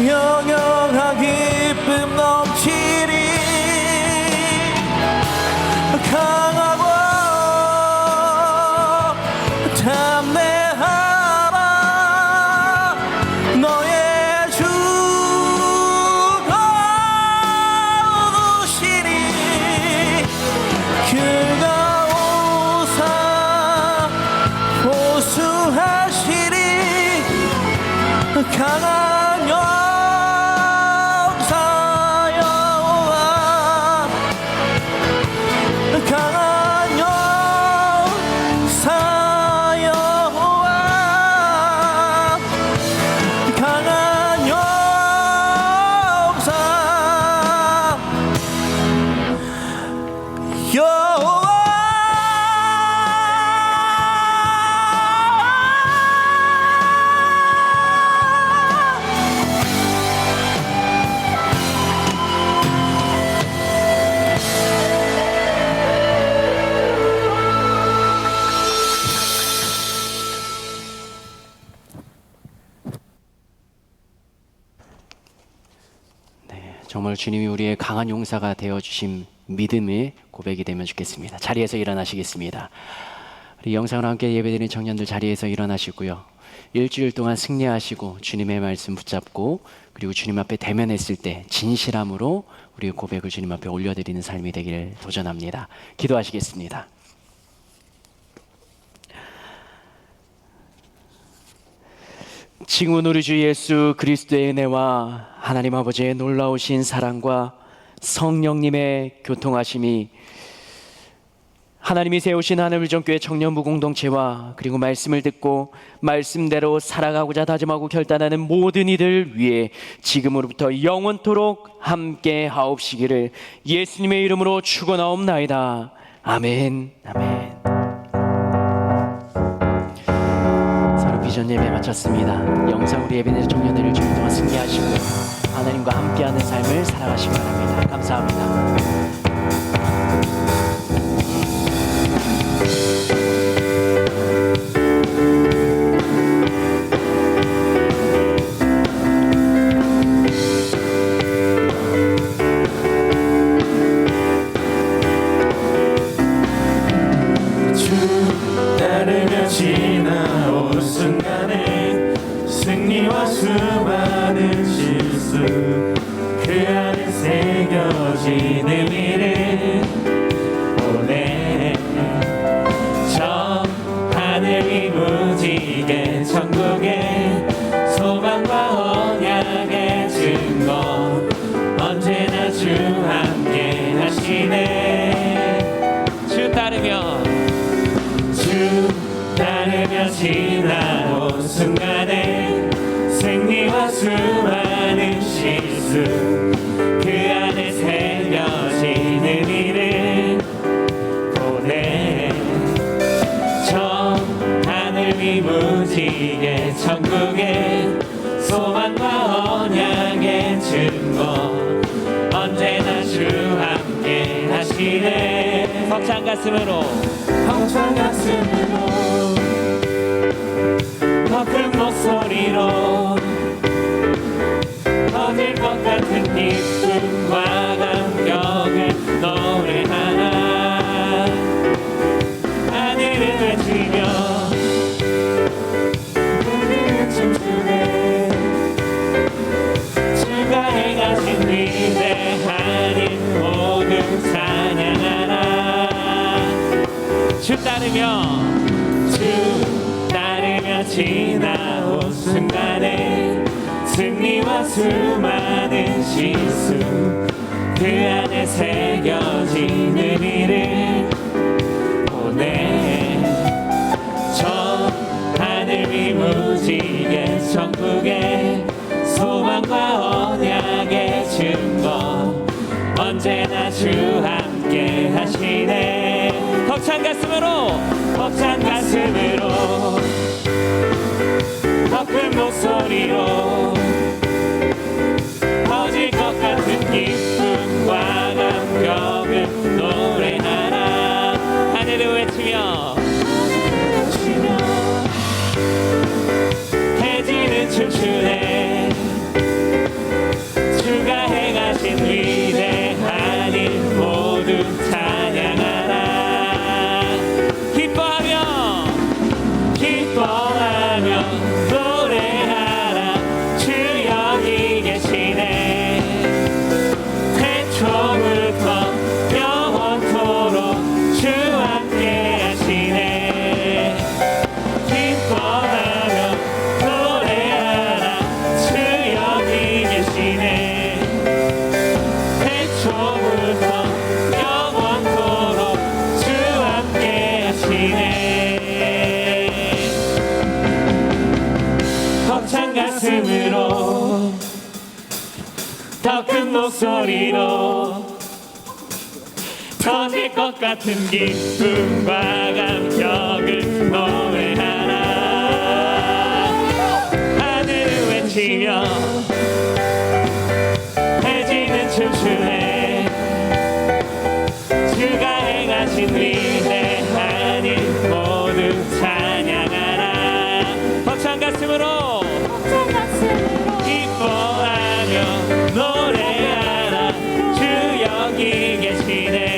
영영한 기쁨 넘치리 강하고 담대하라 너의 주 거두시리 그가 오사 보수하시리 강한 영사 여호와 강한 영사 여호와 강한 영사 여호와 정말 주님이 우리의 강한 용사가 되어주신 믿음의 고백이 되면 좋겠습니다. 자리에서 일어나시겠습니다. 우리 영상을 함께 예배드리는 청년들 자리에서 일어나시고요. 일주일 동안 승리하시고 주님의 말씀 붙잡고 그리고 주님 앞에 대면했을 때 진실함으로 우리의 고백을 주님 앞에 올려드리는 삶이 되기를 도전합니다. 기도하시겠습니다. 지금은 우리 주 예수 그리스도의 은혜와 하나님 아버지의 놀라우신 사랑과 성령님의 교통하심이 하나님이 세우신 하늘비전교회 청년부 공동체와 그리고 말씀을 듣고 말씀대로 살아가고자 다짐하고 결단하는 모든 이들 위해 지금으로부터 영원토록 함께 하옵시기를 예수님의 이름으로 축원하옵나이다. 아멘. 아멘. 서로 비전 예배 마쳤습니다. 영상으로 예배드리는 청년들을 주일 동안 승리하시고 하나님과 함께하는 삶을 살아가시기 바랍니다. 감사합니다. 지나올 순간에 승리와 수많은 실수 그 안에 새겨진 의미를 보내 저 하늘이 무지개 천국의 소망과 언약의 증거 언제나 주 함께 하시네 주 따르며 순간에 승리와 수많은 실수 그 안에 새겨지는 일을 보내 저 하늘 위 무지개 천국의 소망과 언약의 증거 언제나 주 함께 하시네 벅찬 가슴으로 벅찬 가슴으로 더 큰 목소리로 터질 것 같은 기쁨과 감격을 노래하나 하늘을 외치며 우리는 춤추네 주가 행하신 위대한 일 모두 찬양하라 주 따르며 지나온 순간에 승리와 수많은 실수 그 안에 새겨지는 일을 보내 저 하늘 위 무지개 천국의 소망과 언약의 증거 언제나 주 함께 하시네 벅찬 가슴으로 벅찬 가슴으로 더 큰 목소리로 터질 것 같은 기쁨과 감격을 노래하라 하늘을 외치며 해지는 춤추네 주가 행하신 위대한 일 모두 찬양하라 기뻐하며 노래하라 주 여기 계시네 태초부터 영원토록 주 함께 하시네 기뻐하며 노래하라 주 여기 계시네 태초부터 영원토록 주 함께 하시네 벅찬 가슴으로 더 큰 목소리로 터질 것 같은 기쁨과 감격을 노래하라 하늘을 외치며 해지는 춤추네 주가 행하신 위대한 일 모두 찬양하라 벅찬 가슴으로 기뻐하며 노래하라 주 여기 계시네